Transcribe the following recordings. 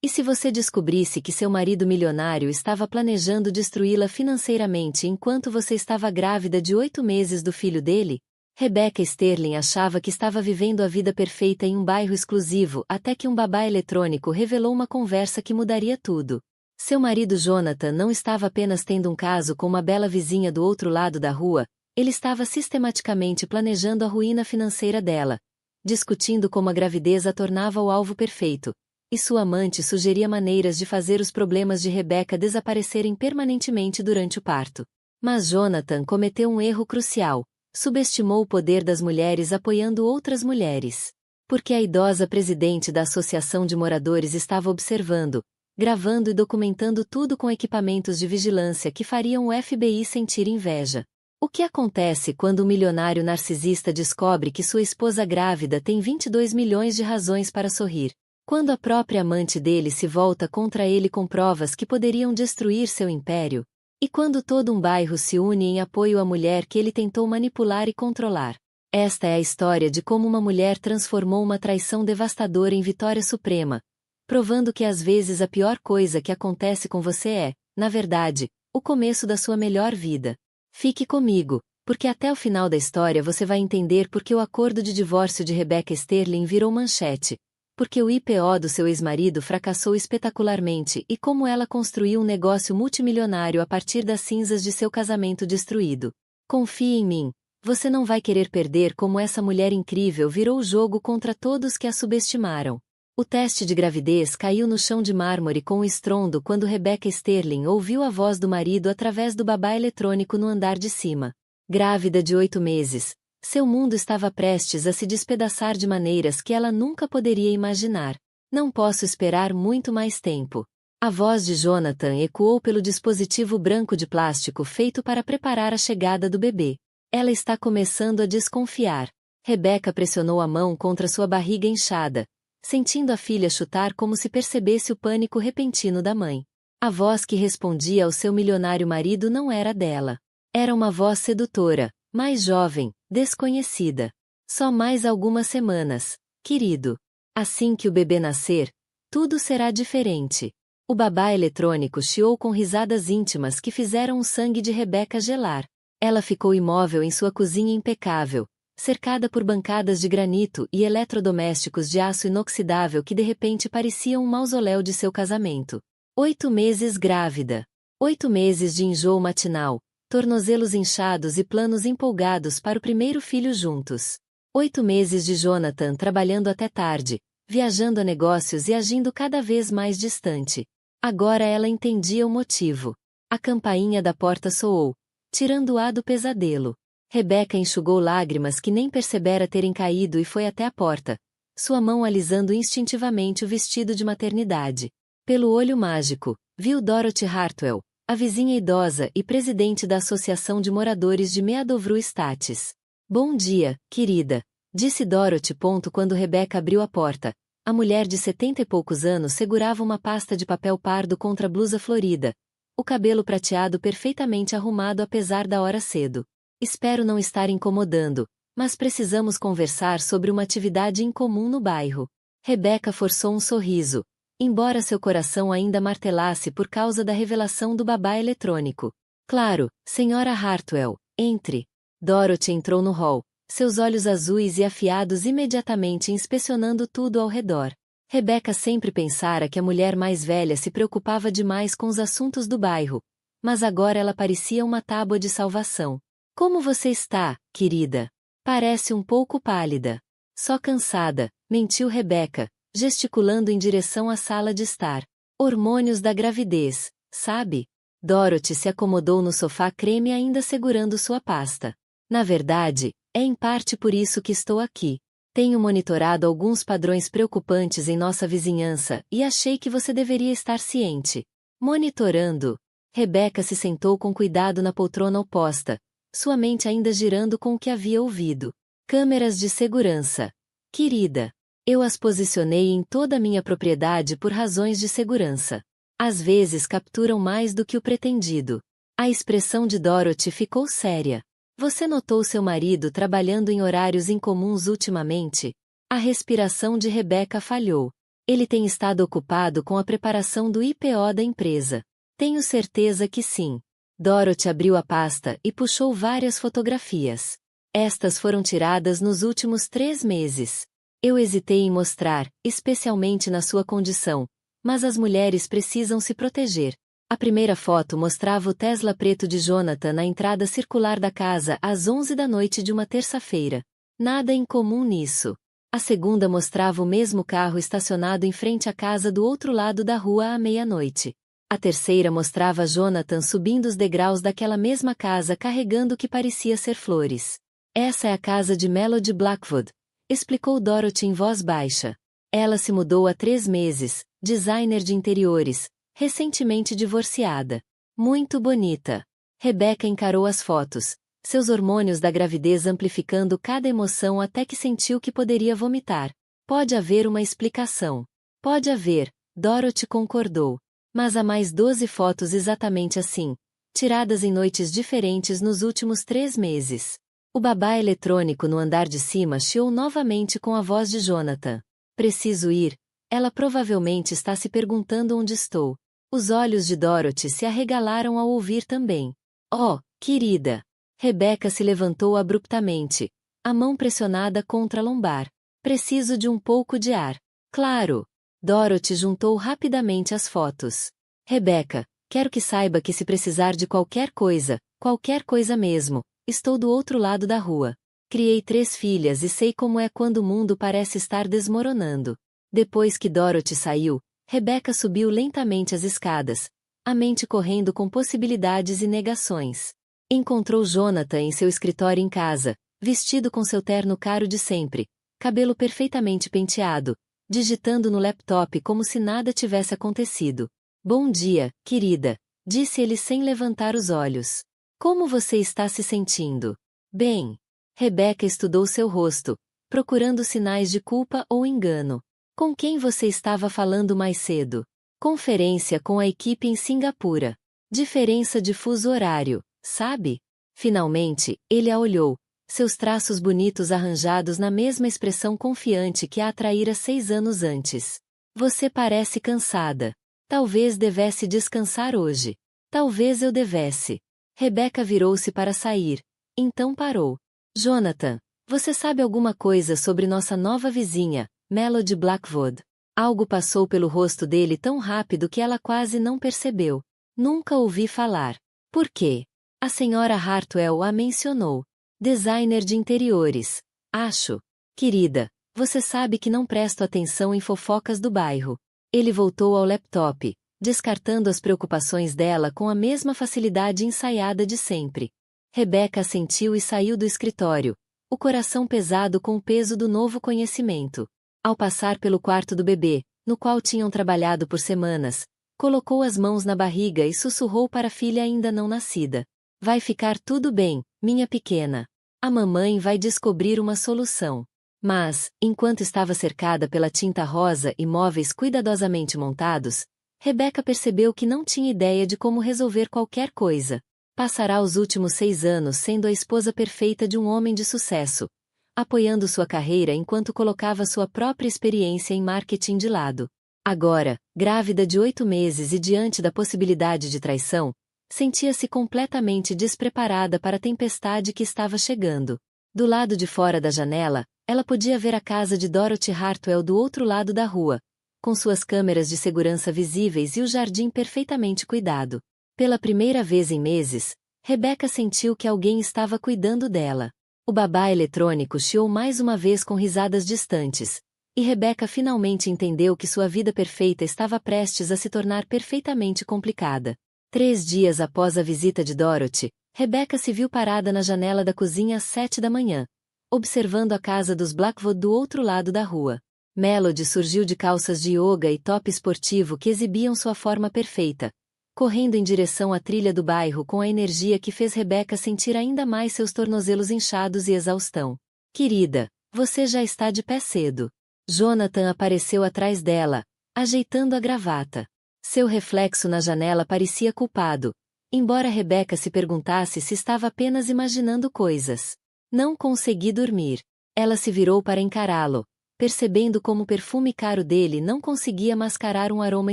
E se você descobrisse que seu marido milionário estava planejando destruí-la financeiramente enquanto você estava grávida de 8 meses do filho dele? Rebecca Sterling achava que estava vivendo a vida perfeita em um bairro exclusivo até que um babá eletrônico revelou uma conversa que mudaria tudo. Seu marido Jonathan não estava apenas tendo um caso com uma bela vizinha do outro lado da rua, ele estava sistematicamente planejando a ruína financeira dela, discutindo como a gravidez a tornava o alvo perfeito. E sua amante sugeria maneiras de fazer os problemas de Rebecca desaparecerem permanentemente durante o parto. Mas Jonathan cometeu um erro crucial. Subestimou o poder das mulheres apoiando outras mulheres. Porque a idosa presidente da Associação de Moradores estava observando, gravando e documentando tudo com equipamentos de vigilância que fariam o FBI sentir inveja. O que acontece quando um milionário narcisista descobre que sua esposa grávida tem 22 milhões de razões para sorrir? Quando a própria amante dele se volta contra ele com provas que poderiam destruir seu império? E quando todo um bairro se une em apoio à mulher que ele tentou manipular e controlar? Esta é a história de como uma mulher transformou uma traição devastadora em vitória suprema, provando que às vezes a pior coisa que acontece com você é, na verdade, o começo da sua melhor vida. Fique comigo, porque até o final da história você vai entender por que o acordo de divórcio de Rebecca Sterling virou manchete, porque o IPO do seu ex-marido fracassou espetacularmente e como ela construiu um negócio multimilionário a partir das cinzas de seu casamento destruído. Confie em mim, você não vai querer perder como essa mulher incrível virou o jogo contra todos que a subestimaram. O teste de gravidez caiu no chão de mármore com um estrondo quando Rebecca Sterling ouviu a voz do marido através do babá eletrônico no andar de cima. Grávida de 8 meses. Seu mundo estava prestes a se despedaçar de maneiras que ela nunca poderia imaginar. Não posso esperar muito mais tempo. A voz de Jonathan ecoou pelo dispositivo branco de plástico feito para preparar a chegada do bebê. Ela está começando a desconfiar. Rebecca pressionou a mão contra sua barriga inchada, sentindo a filha chutar como se percebesse o pânico repentino da mãe. A voz que respondia ao seu milionário marido não era dela. Era uma voz sedutora, mais jovem, desconhecida. Só mais algumas semanas, querido. Assim que o bebê nascer, tudo será diferente. O babá eletrônico chiou com risadas íntimas que fizeram o sangue de Rebecca gelar. Ela ficou imóvel em sua cozinha impecável, cercada por bancadas de granito e eletrodomésticos de aço inoxidável que de repente pareciam um mausoléu de seu casamento. 8 meses grávida. 8 meses de enjoo matinal, tornozelos inchados e planos empolgados para o primeiro filho juntos. 8 meses de Jonathan trabalhando até tarde, viajando a negócios e agindo cada vez mais distante. Agora ela entendia o motivo. A campainha da porta soou, tirando-a do pesadelo. Rebecca enxugou lágrimas que nem percebera terem caído e foi até a porta, sua mão alisando instintivamente o vestido de maternidade. Pelo olho mágico, viu Dorothy Hartwell, a vizinha idosa e presidente da Associação de Moradores de Meadowview Estates. Bom dia, querida, disse Dorothy. Quando Rebecca abriu a porta, a mulher de 70 e poucos anos segurava uma pasta de papel pardo contra a blusa florida, o cabelo prateado perfeitamente arrumado apesar da hora cedo. Espero não estar incomodando, mas precisamos conversar sobre uma atividade incomum no bairro. Rebecca forçou um sorriso, embora seu coração ainda martelasse por causa da revelação do babá eletrônico. Claro, senhora Hartwell, entre. Dorothy entrou no hall, seus olhos azuis e afiados imediatamente inspecionando tudo ao redor. Rebecca sempre pensara que a mulher mais velha se preocupava demais com os assuntos do bairro, mas agora ela parecia uma tábua de salvação. Como você está, querida? Parece um pouco pálida. Só cansada, mentiu Rebecca, gesticulando em direção à sala de estar. Hormônios da gravidez, sabe? Dorothy se acomodou no sofá creme ainda segurando sua pasta. Na verdade, é em parte por isso que estou aqui. Tenho monitorado alguns padrões preocupantes em nossa vizinhança e achei que você deveria estar ciente. Monitorando? Rebecca se sentou com cuidado na poltrona oposta, sua mente ainda girando com o que havia ouvido. Câmeras de segurança. Querida, eu as posicionei em toda a minha propriedade por razões de segurança. Às vezes capturam mais do que o pretendido. A expressão de Dorothy ficou séria. Você notou seu marido trabalhando em horários incomuns ultimamente? A respiração de Rebecca falhou. Ele tem estado ocupado com a preparação do IPO da empresa. Tenho certeza que sim. Dorothy abriu a pasta e puxou várias fotografias. Estas foram tiradas nos últimos 3 meses. Eu hesitei em mostrar, especialmente na sua condição, mas as mulheres precisam se proteger. A primeira foto mostrava o Tesla preto de Jonathan na entrada circular da casa às 11 da noite de uma terça-feira. Nada incomum nisso. A segunda mostrava o mesmo carro estacionado em frente à casa do outro lado da rua à meia-noite. A terceira mostrava Jonathan subindo os degraus daquela mesma casa carregando o que parecia ser flores. Essa é a casa de Melody Blackwood, explicou Dorothy em voz baixa. Ela se mudou há 3 meses, designer de interiores, recentemente divorciada. Muito bonita. Rebecca encarou as fotos, seus hormônios da gravidez amplificando cada emoção até que sentiu que poderia vomitar. Pode haver uma explicação. Pode haver, Dorothy concordou. Mas há mais 12 fotos exatamente assim, tiradas em noites diferentes nos últimos 3 meses. O babá eletrônico no andar de cima chiou novamente com a voz de Jonathan. Preciso ir. Ela provavelmente está se perguntando onde estou. Os olhos de Dorothy se arregalaram ao ouvir também. Oh, querida! Rebecca se levantou abruptamente, a mão pressionada contra a lombar. Preciso de um pouco de ar. Claro! Dorothy juntou rapidamente as fotos. Rebecca, quero que saiba que se precisar de qualquer coisa mesmo, estou do outro lado da rua. Criei 3 filhas e sei como é quando o mundo parece estar desmoronando. Depois que Dorothy saiu, Rebecca subiu lentamente as escadas, a mente correndo com possibilidades e negações. Encontrou Jonathan em seu escritório em casa, vestido com seu terno caro de sempre, cabelo perfeitamente penteado, digitando no laptop como se nada tivesse acontecido. Bom dia, querida, disse ele sem levantar os olhos. Como você está se sentindo? Bem. Rebecca estudou seu rosto, procurando sinais de culpa ou engano. Com quem você estava falando mais cedo? Conferência com a equipe em Singapura. Diferença de fuso horário, sabe? Finalmente, ele a olhou, seus traços bonitos arranjados na mesma expressão confiante que a atraíra 6 anos antes. Você parece cansada. Talvez devesse descansar hoje. Talvez eu devesse. Rebecca virou-se para sair. Então parou. Jonathan, você sabe alguma coisa sobre nossa nova vizinha, Melody Blackwood? Algo passou pelo rosto dele tão rápido que ela quase não percebeu. Nunca ouvi falar. Por quê? A senhora Hartwell a mencionou. Designer de interiores. Acho. Querida, você sabe que não presto atenção em fofocas do bairro. Ele voltou ao laptop, descartando as preocupações dela com a mesma facilidade ensaiada de sempre. Rebecca assentiu e saiu do escritório, o coração pesado com o peso do novo conhecimento. Ao passar pelo quarto do bebê, no qual tinham trabalhado por semanas, colocou as mãos na barriga e sussurrou para a filha ainda não nascida. Vai ficar tudo bem, minha pequena. A mamãe vai descobrir uma solução. Mas, enquanto estava cercada pela tinta rosa e móveis cuidadosamente montados, Rebecca percebeu que não tinha ideia de como resolver qualquer coisa. Passará os últimos 6 anos sendo a esposa perfeita de um homem de sucesso, apoiando sua carreira enquanto colocava sua própria experiência em marketing de lado. Agora, grávida de 8 meses e diante da possibilidade de traição, sentia-se completamente despreparada para a tempestade que estava chegando. Do lado de fora da janela, ela podia ver a casa de Dorothy Hartwell do outro lado da rua, com suas câmeras de segurança visíveis e o jardim perfeitamente cuidado. Pela primeira vez em meses, Rebecca sentiu que alguém estava cuidando dela. O babá eletrônico chiou mais uma vez com risadas distantes, e Rebecca finalmente entendeu que sua vida perfeita estava prestes a se tornar perfeitamente complicada. 3 dias após a visita de Dorothy, Rebecca se viu parada na janela da cozinha às 7 da manhã, observando a casa dos Blackwood do outro lado da rua. Melody surgiu de calças de yoga e top esportivo que exibiam sua forma perfeita, correndo em direção à trilha do bairro com a energia que fez Rebecca sentir ainda mais seus tornozelos inchados e exaustão. Querida, você já está de pé cedo. Jonathan apareceu atrás dela, ajeitando a gravata. Seu reflexo na janela parecia culpado, embora Rebecca se perguntasse se estava apenas imaginando coisas. Não consegui dormir. Ela se virou para encará-lo, percebendo como o perfume caro dele não conseguia mascarar um aroma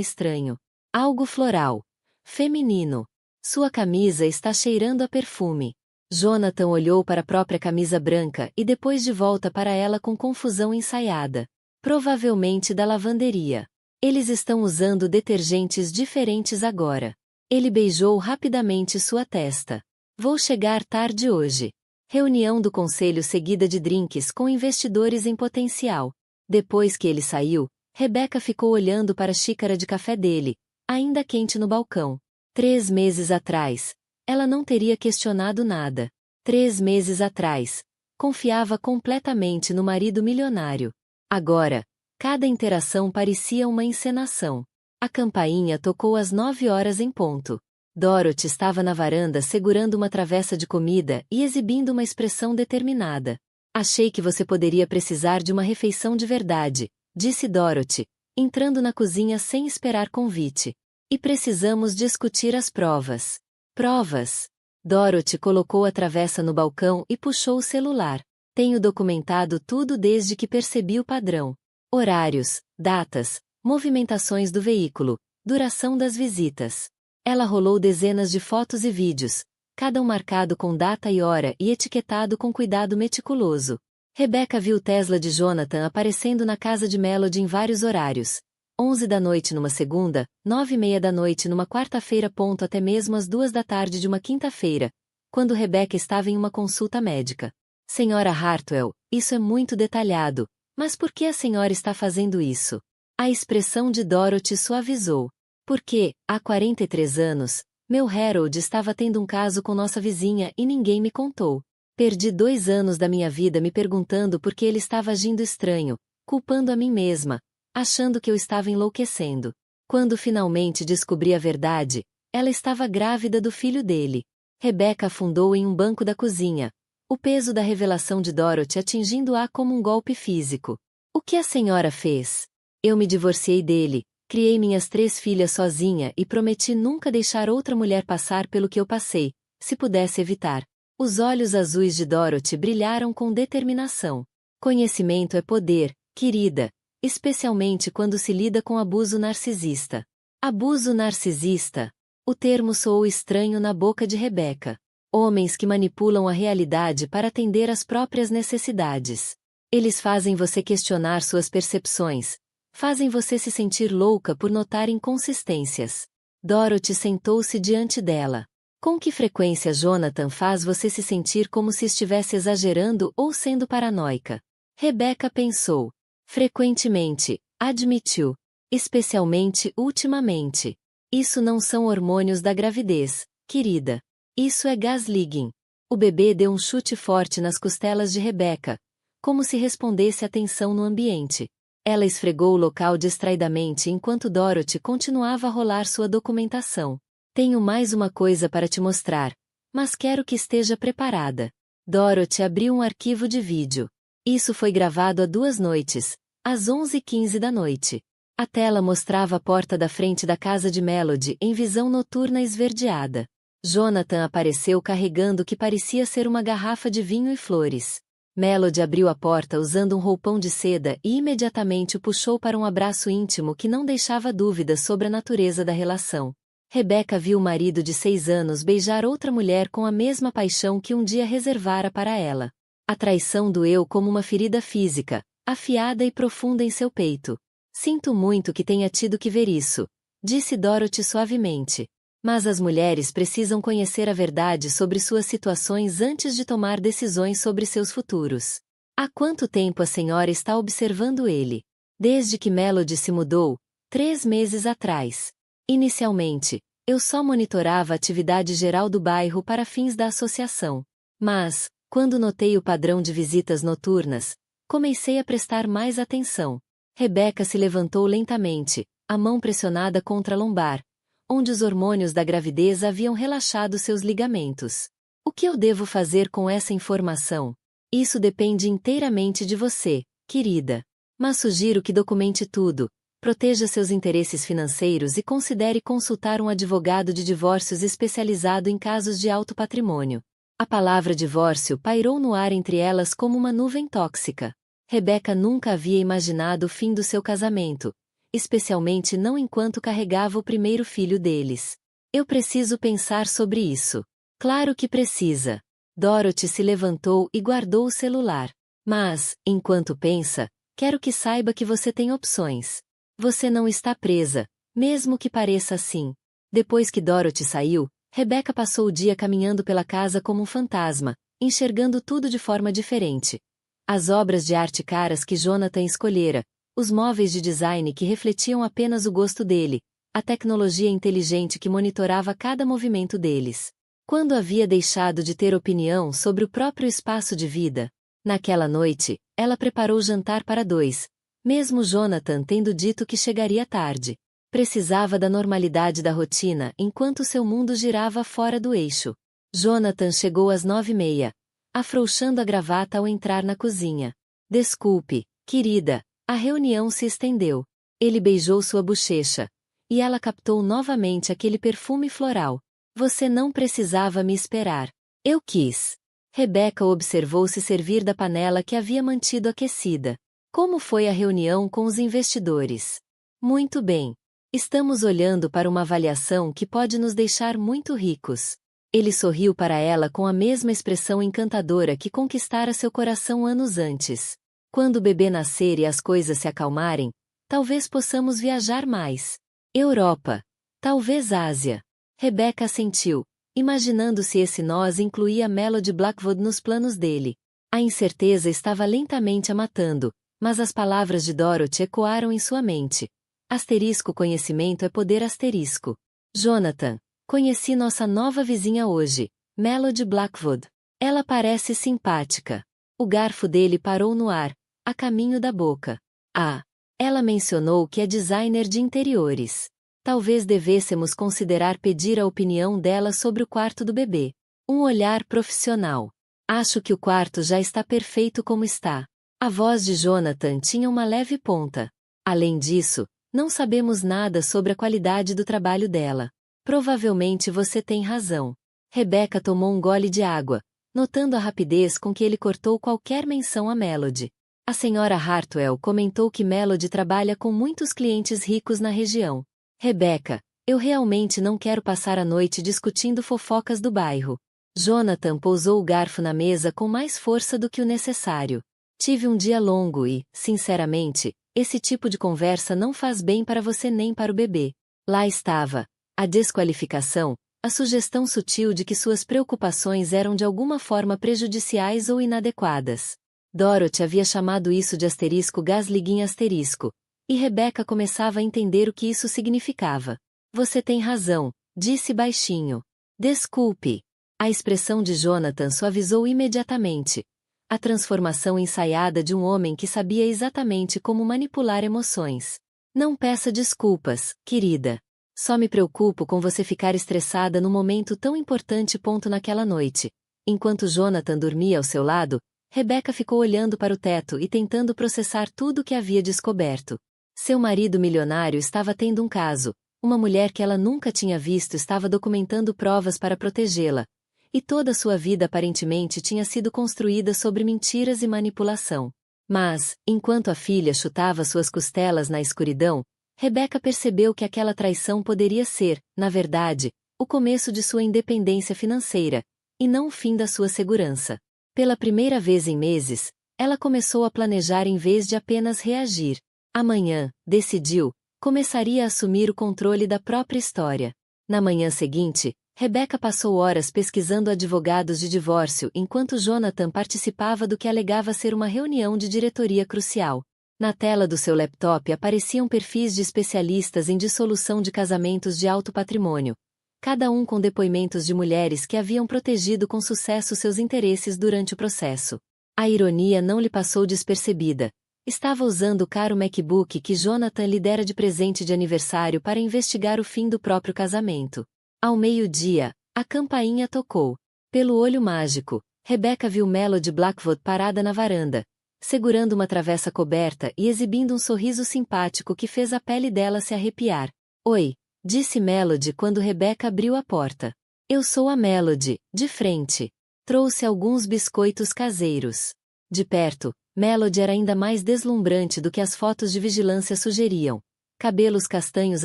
estranho. Algo floral. Feminino. Sua camisa está cheirando a perfume. Jonathan olhou para a própria camisa branca e depois de volta para ela com confusão ensaiada. Provavelmente da lavanderia. Eles estão usando detergentes diferentes agora. Ele beijou rapidamente sua testa. Vou chegar tarde hoje. Reunião do conselho seguida de drinks com investidores em potencial. Depois que ele saiu, Rebecca ficou olhando para a xícara de café dele, ainda quente no balcão. 3 meses atrás, ela não teria questionado nada. 3 meses atrás, confiava completamente no marido milionário. Agora, cada interação parecia uma encenação. A campainha tocou às 9 horas em ponto. Dorothy estava na varanda segurando uma travessa de comida e exibindo uma expressão determinada. Achei que você poderia precisar de uma refeição de verdade, disse Dorothy, entrando na cozinha sem esperar convite. E precisamos discutir as provas. Provas? Dorothy colocou a travessa no balcão e puxou o celular. Tenho documentado tudo desde que percebi o padrão. Horários, datas, movimentações do veículo, duração das visitas. Ela rolou dezenas de fotos e vídeos, cada um marcado com data e hora e etiquetado com cuidado meticuloso. Rebecca viu o Tesla de Jonathan aparecendo na casa de Melody em vários horários. 11 da noite numa segunda, 9:30 da noite numa quarta-feira. Até mesmo às 2 da tarde de uma quinta-feira, quando Rebecca estava em uma consulta médica. Senhora Hartwell, isso é muito detalhado, mas por que a senhora está fazendo isso? A expressão de Dorothy suavizou. Porque, há 43 anos, meu Harold estava tendo um caso com nossa vizinha e ninguém me contou. Perdi 2 anos da minha vida me perguntando por que ele estava agindo estranho, culpando a mim mesma, achando que eu estava enlouquecendo. Quando finalmente descobri a verdade, ela estava grávida do filho dele. Rebecca afundou em um banco da cozinha, o peso da revelação de Dorothy atingindo-a como um golpe físico. O que a senhora fez? Eu me divorciei dele. Criei minhas 3 filhas sozinha e prometi nunca deixar outra mulher passar pelo que eu passei, se pudesse evitar. Os olhos azuis de Dorothy brilharam com determinação. Conhecimento é poder, querida, especialmente quando se lida com abuso narcisista. Abuso narcisista? O termo soou estranho na boca de Rebecca. Homens que manipulam a realidade para atender às próprias necessidades. Eles fazem você questionar suas percepções. Fazem você se sentir louca por notar inconsistências. Dorothy sentou-se diante dela. Com que frequência Jonathan faz você se sentir como se estivesse exagerando ou sendo paranoica? Rebecca pensou. Frequentemente, admitiu. Especialmente ultimamente. Isso não são hormônios da gravidez, querida. Isso é gaslighting. O bebê deu um chute forte nas costelas de Rebecca, como se respondesse à tensão no ambiente. Ela esfregou o local distraidamente enquanto Dorothy continuava a rolar sua documentação. Tenho mais uma coisa para te mostrar, mas quero que esteja preparada. Dorothy abriu um arquivo de vídeo. Isso foi gravado há 2 noites, às 11:15 da noite. A tela mostrava a porta da frente da casa de Melody em visão noturna esverdeada. Jonathan apareceu carregando o que parecia ser uma garrafa de vinho e flores. Melody abriu a porta usando um roupão de seda e imediatamente o puxou para um abraço íntimo que não deixava dúvidas sobre a natureza da relação. Rebecca viu o marido de 6 anos beijar outra mulher com a mesma paixão que um dia reservara para ela. A traição doeu como uma ferida física, afiada e profunda em seu peito. Sinto muito que tenha tido que ver isso, disse Dorothy suavemente. Mas as mulheres precisam conhecer a verdade sobre suas situações antes de tomar decisões sobre seus futuros. Há quanto tempo a senhora está observando ele? Desde que Melody se mudou, 3 meses atrás. Inicialmente, eu só monitorava a atividade geral do bairro para fins da associação. Mas, quando notei o padrão de visitas noturnas, comecei a prestar mais atenção. Rebecca se levantou lentamente, a mão pressionada contra a lombar, onde os hormônios da gravidez haviam relaxado seus ligamentos. O que eu devo fazer com essa informação? Isso depende inteiramente de você, querida. Mas sugiro que documente tudo, proteja seus interesses financeiros e considere consultar um advogado de divórcios especializado em casos de alto patrimônio. A palavra divórcio pairou no ar entre elas como uma nuvem tóxica. Rebecca nunca havia imaginado o fim do seu casamento, especialmente não enquanto carregava o primeiro filho deles. Eu preciso pensar sobre isso. Claro que precisa. Dorothy se levantou e guardou o celular. Mas, enquanto pensa, quero que saiba que você tem opções. Você não está presa, mesmo que pareça assim. Depois que Dorothy saiu, Rebecca passou o dia caminhando pela casa como um fantasma, enxergando tudo de forma diferente. As obras de arte caras que Jonathan escolhera, os móveis de design que refletiam apenas o gosto dele, a tecnologia inteligente que monitorava cada movimento deles. Quando havia deixado de ter opinião sobre o próprio espaço de vida? Naquela noite, ela preparou jantar para dois, mesmo Jonathan tendo dito que chegaria tarde. Precisava da normalidade da rotina enquanto seu mundo girava fora do eixo. Jonathan chegou às 9h30, afrouxando a gravata ao entrar na cozinha. Desculpe, querida, a reunião se estendeu. Ele beijou sua bochecha, e ela captou novamente aquele perfume floral. Você não precisava me esperar. Eu quis. Rebecca observou se servir da panela que havia mantido aquecida. Como foi a reunião com os investidores? Muito bem. Estamos olhando para uma avaliação que pode nos deixar muito ricos. Ele sorriu para ela com a mesma expressão encantadora que conquistara seu coração anos antes. Quando o bebê nascer e as coisas se acalmarem, talvez possamos viajar mais. Europa. Talvez Ásia. Rebecca assentiu, imaginando se esse nós incluía Melody Blackwood nos planos dele. A incerteza estava lentamente a matando, mas as palavras de Dorothy ecoaram em sua mente. Asterisco conhecimento é poder asterisco. Jonathan, conheci nossa nova vizinha hoje, Melody Blackwood. Ela parece simpática. O garfo dele parou no ar, a caminho da boca. Ah, ela mencionou que é designer de interiores. Talvez devêssemos considerar pedir a opinião dela sobre o quarto do bebê. Um olhar profissional. Acho que o quarto já está perfeito como está. A voz de Jonathan tinha uma leve ponta. Além disso, não sabemos nada sobre a qualidade do trabalho dela. Provavelmente você tem razão. Rebecca tomou um gole de água, notando a rapidez com que ele cortou qualquer menção a Melody. A senhora Hartwell comentou que Melody trabalha com muitos clientes ricos na região. Rebecca, eu realmente não quero passar a noite discutindo fofocas do bairro. Jonathan pousou o garfo na mesa com mais força do que o necessário. Tive um dia longo e, sinceramente, esse tipo de conversa não faz bem para você nem para o bebê. Lá estava. A desqualificação, a sugestão sutil de que suas preocupações eram de alguma forma prejudiciais ou inadequadas. Dorothy havia chamado isso de asterisco gasliguinha asterisco, e Rebecca começava a entender o que isso significava. Você tem razão, disse baixinho. Desculpe. A expressão de Jonathan suavizou imediatamente. A transformação ensaiada de um homem que sabia exatamente como manipular emoções. Não peça desculpas, querida. Só me preocupo com você ficar estressada num momento tão importante. Naquela noite. Enquanto Jonathan dormia ao seu lado, Rebecca ficou olhando para o teto e tentando processar tudo o que havia descoberto. Seu marido milionário estava tendo um caso. Uma mulher que ela nunca tinha visto estava documentando provas para protegê-la. E toda sua vida aparentemente tinha sido construída sobre mentiras e manipulação. Mas, enquanto a filha chutava suas costelas na escuridão, Rebecca percebeu que aquela traição poderia ser, na verdade, o começo de sua independência financeira, e não o fim da sua segurança. Pela primeira vez em meses, ela começou a planejar em vez de apenas reagir. Amanhã, decidiu, começaria a assumir o controle da própria história. Na manhã seguinte, Rebecca passou horas pesquisando advogados de divórcio enquanto Jonathan participava do que alegava ser uma reunião de diretoria crucial. Na tela do seu laptop apareciam perfis de especialistas em dissolução de casamentos de alto patrimônio, cada um com depoimentos de mulheres que haviam protegido com sucesso seus interesses durante o processo. A ironia não lhe passou despercebida. Estava usando o caro MacBook que Jonathan lhe dera de presente de aniversário para investigar o fim do próprio casamento. Ao meio-dia, a campainha tocou. Pelo olho mágico, Rebecca viu Melody Blackwood parada na varanda, segurando uma travessa coberta e exibindo um sorriso simpático que fez a pele dela se arrepiar. Oi, disse Melody quando Rebecca abriu a porta. Eu sou a Melody, de frente. Trouxe alguns biscoitos caseiros. De perto, Melody era ainda mais deslumbrante do que as fotos de vigilância sugeriam. Cabelos castanhos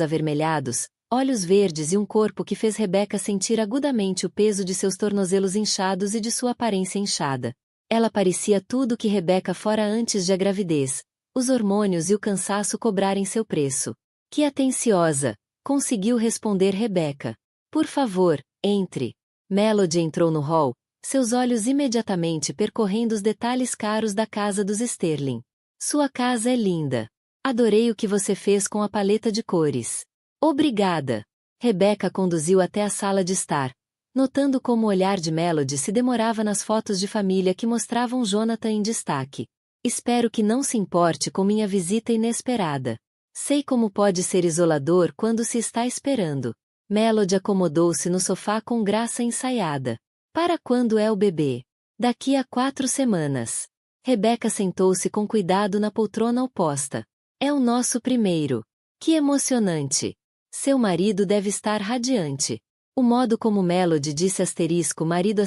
avermelhados, olhos verdes e um corpo que fez Rebecca sentir agudamente o peso de seus tornozelos inchados e de sua aparência inchada. Ela parecia tudo o que Rebecca fora antes de a gravidez, os hormônios e o cansaço cobrarem seu preço. Que atenciosa! Conseguiu responder Rebecca. Por favor, entre. Melody entrou no hall, seus olhos imediatamente percorrendo os detalhes caros da casa dos Sterling. Sua casa é linda. Adorei o que você fez com a paleta de cores. Obrigada. Rebecca conduziu até a sala de estar, notando como o olhar de Melody se demorava nas fotos de família que mostravam Jonathan em destaque. Espero que não se importe com minha visita inesperada. Sei como pode ser isolador quando se está esperando. Melody acomodou-se no sofá com graça ensaiada. Para quando é o bebê? Daqui a 4 semanas. Rebecca sentou-se com cuidado na poltrona oposta. É o nosso primeiro. Que emocionante. Seu marido deve estar radiante. O modo como Melody disse marido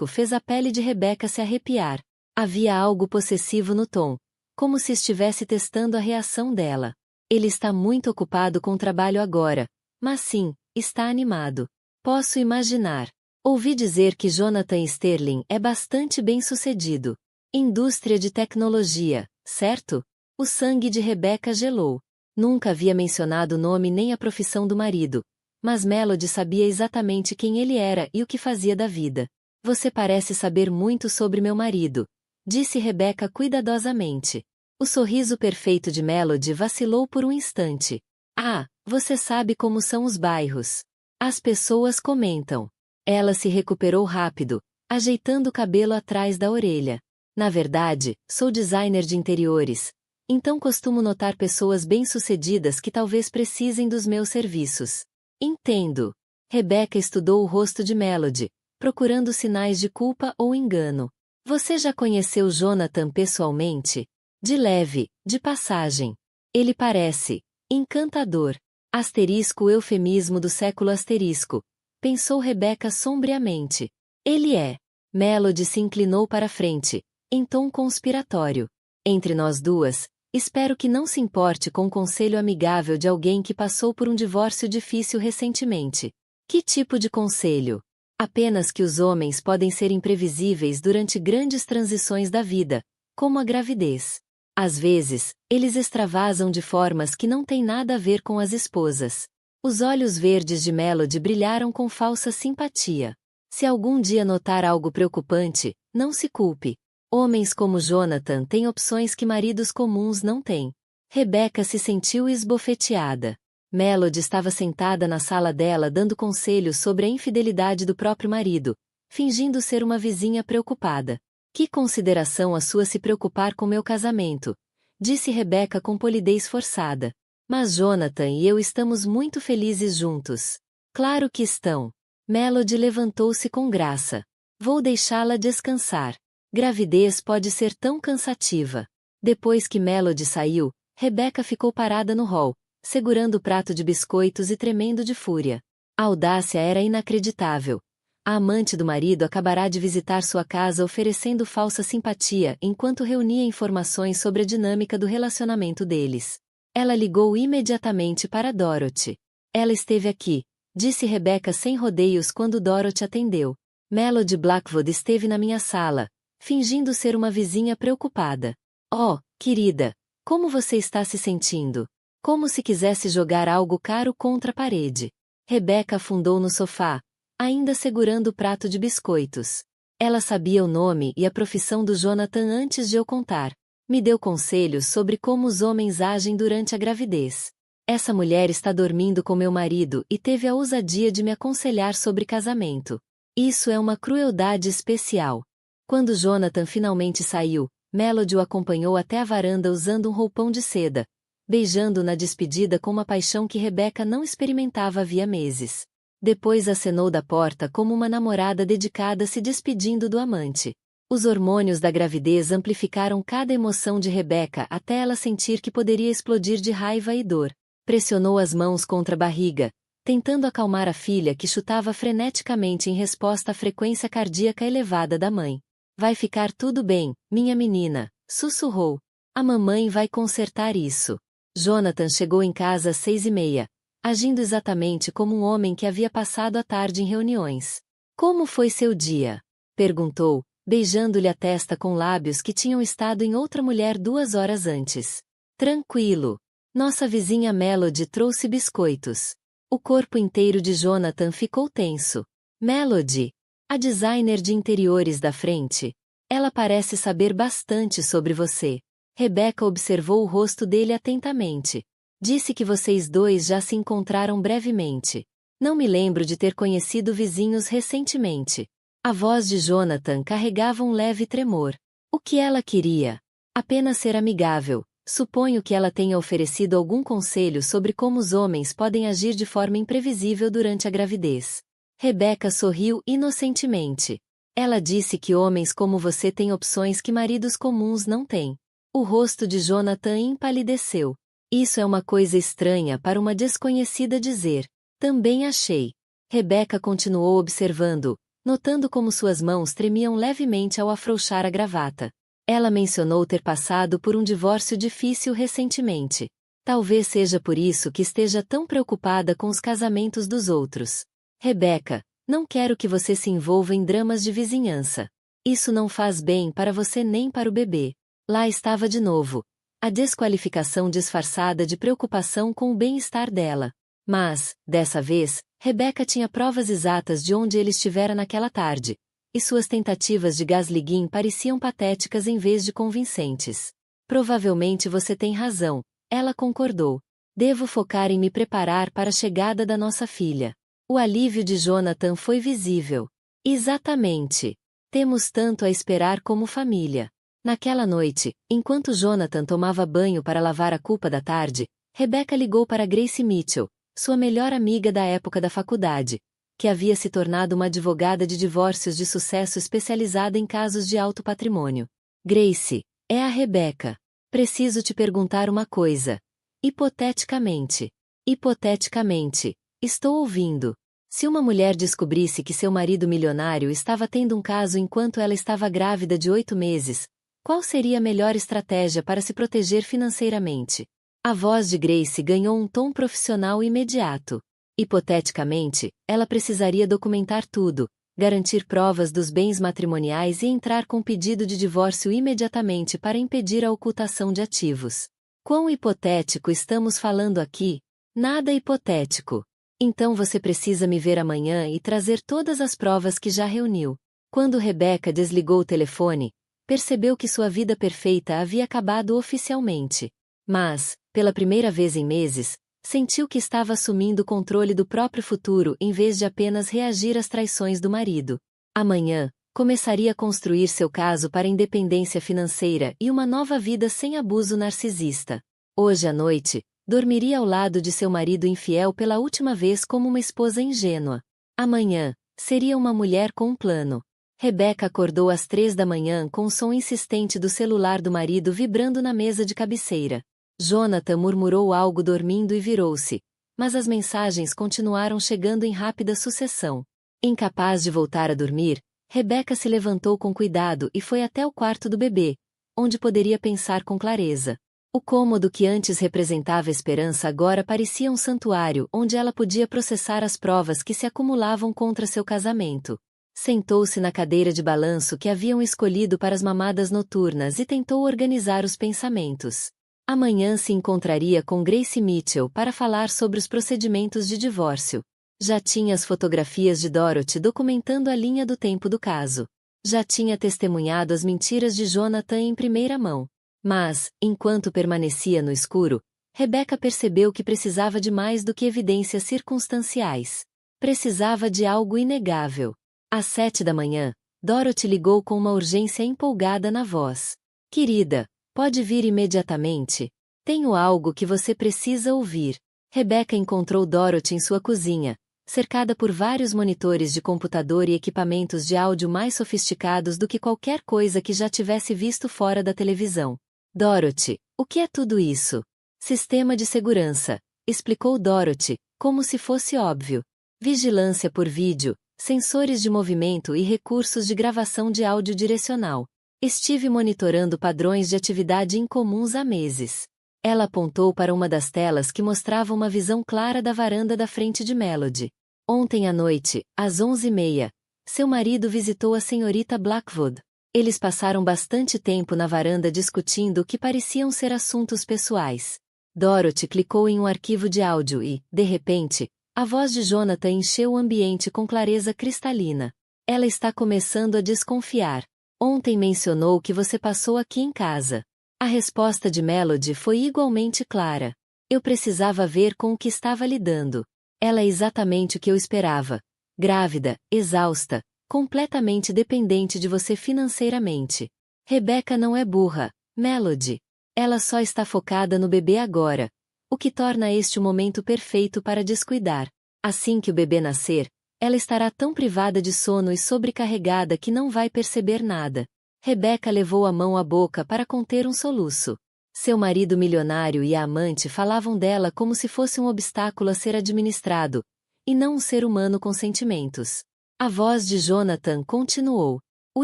fez a pele de Rebecca se arrepiar. Havia algo possessivo no tom, como se estivesse testando a reação dela. Ele está muito ocupado com o trabalho agora, mas sim, está animado. Posso imaginar. Ouvi dizer que Jonathan Sterling é bastante bem-sucedido. Indústria de tecnologia, certo? O sangue de Rebecca gelou. Nunca havia mencionado o nome nem a profissão do marido, mas Melody sabia exatamente quem ele era e o que fazia da vida. Você parece saber muito sobre meu marido, disse Rebecca cuidadosamente. O sorriso perfeito de Melody vacilou por um instante. Ah, você sabe como são os bairros. As pessoas comentam. Ela se recuperou rápido, ajeitando o cabelo atrás da orelha. Na verdade, sou designer de interiores, então costumo notar pessoas bem-sucedidas que talvez precisem dos meus serviços. Entendo. Rebecca estudou o rosto de Melody, procurando sinais de culpa ou engano. Você já conheceu Jonathan pessoalmente? De leve, de passagem. Ele parece encantador. Asterisco eufemismo do século asterisco. Pensou Rebecca sombriamente. Ele é. Melody se inclinou para a frente, em tom conspiratório. Entre nós duas, espero que não se importe com o conselho amigável de alguém que passou por um divórcio difícil recentemente. Que tipo de conselho? Apenas que os homens podem ser imprevisíveis durante grandes transições da vida, como a gravidez. Às vezes, eles extravasam de formas que não têm nada a ver com as esposas. Os olhos verdes de Melody brilharam com falsa simpatia. Se algum dia notar algo preocupante, não se culpe. Homens como Jonathan têm opções que maridos comuns não têm. Rebecca se sentiu esbofeteada. Melody estava sentada na sala dela dando conselhos sobre a infidelidade do próprio marido, fingindo ser uma vizinha preocupada. Que consideração a sua se preocupar com meu casamento, disse Rebecca com polidez forçada. Mas Jonathan e eu estamos muito felizes juntos. Claro que estão. Melody levantou-se com graça. Vou deixá-la descansar. Gravidez pode ser tão cansativa. Depois que Melody saiu, Rebecca ficou parada no hall, segurando o prato de biscoitos e tremendo de fúria. A audácia era inacreditável. A amante do marido acabará de visitar sua casa oferecendo falsa simpatia enquanto reunia informações sobre a dinâmica do relacionamento deles. Ela ligou imediatamente para Dorothy. Ela esteve aqui, disse Rebecca sem rodeios quando Dorothy atendeu. Melody Blackwood esteve na minha sala, fingindo ser uma vizinha preocupada. Oh, querida, como você está se sentindo? Como se quisesse jogar algo caro contra a parede. Rebecca afundou no sofá, ainda segurando o prato de biscoitos. Ela sabia o nome e a profissão do Jonathan antes de eu contar. Me deu conselhos sobre como os homens agem durante a gravidez. Essa mulher está dormindo com meu marido e teve a ousadia de me aconselhar sobre casamento. Isso é uma crueldade especial. Quando Jonathan finalmente saiu, Melody o acompanhou até a varanda usando um roupão de seda, beijando-o na despedida com uma paixão que Rebecca não experimentava havia meses. Depois acenou da porta como uma namorada dedicada se despedindo do amante. Os hormônios da gravidez amplificaram cada emoção de Rebecca até ela sentir que poderia explodir de raiva e dor. Pressionou as mãos contra a barriga, tentando acalmar a filha que chutava freneticamente em resposta à frequência cardíaca elevada da mãe. Vai ficar tudo bem, minha menina, sussurrou. A mamãe vai consertar isso. Jonathan chegou em casa às 6h30, agindo exatamente como um homem que havia passado a tarde em reuniões. Como foi seu dia? Perguntou, beijando-lhe a testa com lábios que tinham estado em outra mulher 2 horas antes. Tranquilo. Nossa vizinha Melody trouxe biscoitos. O corpo inteiro de Jonathan ficou tenso. Melody, a designer de interiores da frente. Ela parece saber bastante sobre você. Rebecca observou o rosto dele atentamente. Disse que vocês dois já se encontraram brevemente. Não me lembro de ter conhecido vizinhos recentemente. A voz de Jonathan carregava um leve tremor. O que ela queria? Apenas ser amigável. Suponho que ela tenha oferecido algum conselho sobre como os homens podem agir de forma imprevisível durante a gravidez. Rebecca sorriu inocentemente. Ela disse que homens como você têm opções que maridos comuns não têm. O rosto de Jonathan empalideceu. Isso é uma coisa estranha para uma desconhecida dizer. Também achei. Rebecca continuou observando, notando como suas mãos tremiam levemente ao afrouxar a gravata. Ela mencionou ter passado por um divórcio difícil recentemente. Talvez seja por isso que esteja tão preocupada com os casamentos dos outros. Rebecca, não quero que você se envolva em dramas de vizinhança. Isso não faz bem para você nem para o bebê. Lá estava de novo. A desqualificação disfarçada de preocupação com o bem-estar dela. Mas, dessa vez, Rebecca tinha provas exatas de onde ele estivera naquela tarde. E suas tentativas de gaslighting pareciam patéticas em vez de convincentes. Provavelmente você tem razão, ela concordou. Devo focar em me preparar para a chegada da nossa filha. O alívio de Jonathan foi visível. Exatamente. Temos tanto a esperar como família. Naquela noite, enquanto Jonathan tomava banho para lavar a culpa da tarde, Rebecca ligou para Grace Mitchell, sua melhor amiga da época da faculdade, que havia se tornado uma advogada de divórcios de sucesso especializada em casos de alto patrimônio. Grace, é a Rebecca. Preciso te perguntar uma coisa. Hipoteticamente. Hipoteticamente. Estou ouvindo. Se uma mulher descobrisse que seu marido milionário estava tendo um caso enquanto ela estava grávida de 8 meses, qual seria a melhor estratégia para se proteger financeiramente? A voz de Grace ganhou um tom profissional imediato. Hipoteticamente, ela precisaria documentar tudo, garantir provas dos bens matrimoniais e entrar com pedido de divórcio imediatamente para impedir a ocultação de ativos. Quão hipotético estamos falando aqui? Nada hipotético. Então você precisa me ver amanhã e trazer todas as provas que já reuniu. Quando Rebecca desligou o telefone, percebeu que sua vida perfeita havia acabado oficialmente. Mas, pela primeira vez em meses, sentiu que estava assumindo o controle do próprio futuro em vez de apenas reagir às traições do marido. Amanhã, começaria a construir seu caso para independência financeira e uma nova vida sem abuso narcisista. Hoje à noite, dormiria ao lado de seu marido infiel pela última vez como uma esposa ingênua. Amanhã, seria uma mulher com um plano. Rebecca acordou às 3 da manhã com o som insistente do celular do marido vibrando na mesa de cabeceira. Jonathan murmurou algo dormindo e virou-se, mas as mensagens continuaram chegando em rápida sucessão. Incapaz de voltar a dormir, Rebecca se levantou com cuidado e foi até o quarto do bebê, onde poderia pensar com clareza. O cômodo que antes representava esperança agora parecia um santuário onde ela podia processar as provas que se acumulavam contra seu casamento. Sentou-se na cadeira de balanço que haviam escolhido para as mamadas noturnas e tentou organizar os pensamentos. Amanhã se encontraria com Grace Mitchell para falar sobre os procedimentos de divórcio. Já tinha as fotografias de Dorothy documentando a linha do tempo do caso. Já tinha testemunhado as mentiras de Jonathan em primeira mão. Mas, enquanto permanecia no escuro, Rebecca percebeu que precisava de mais do que evidências circunstanciais. Precisava de algo inegável. Às 7 da manhã, Dorothy ligou com uma urgência empolgada na voz. Querida, pode vir imediatamente? Tenho algo que você precisa ouvir. Rebecca encontrou Dorothy em sua cozinha, cercada por vários monitores de computador e equipamentos de áudio mais sofisticados do que qualquer coisa que já tivesse visto fora da televisão. Dorothy, o que é tudo isso? Sistema de segurança, explicou Dorothy, como se fosse óbvio. Vigilância por vídeo, sensores de movimento e recursos de gravação de áudio direcional. Estive monitorando padrões de atividade incomuns há meses. Ela apontou para uma das telas que mostrava uma visão clara da varanda da frente de Melody. Ontem à noite, às 11h30, seu marido visitou a senhorita Blackwood. Eles passaram bastante tempo na varanda discutindo o que pareciam ser assuntos pessoais. Dorothy clicou em um arquivo de áudio e, de repente, a voz de Jonathan encheu o ambiente com clareza cristalina. Ela está começando a desconfiar. Ontem mencionou que você passou aqui em casa. A resposta de Melody foi igualmente clara. Eu precisava ver com o que estava lidando. Ela é exatamente o que eu esperava. Grávida, exausta, completamente dependente de você financeiramente. Rebecca não é burra, Melody. Ela só está focada no bebê agora, o que torna este o momento perfeito para descuidar. Assim que o bebê nascer, ela estará tão privada de sono e sobrecarregada que não vai perceber nada. Rebecca levou a mão à boca para conter um soluço. Seu marido milionário e a amante falavam dela como se fosse um obstáculo a ser administrado, e não um ser humano com sentimentos. A voz de Jonathan continuou. O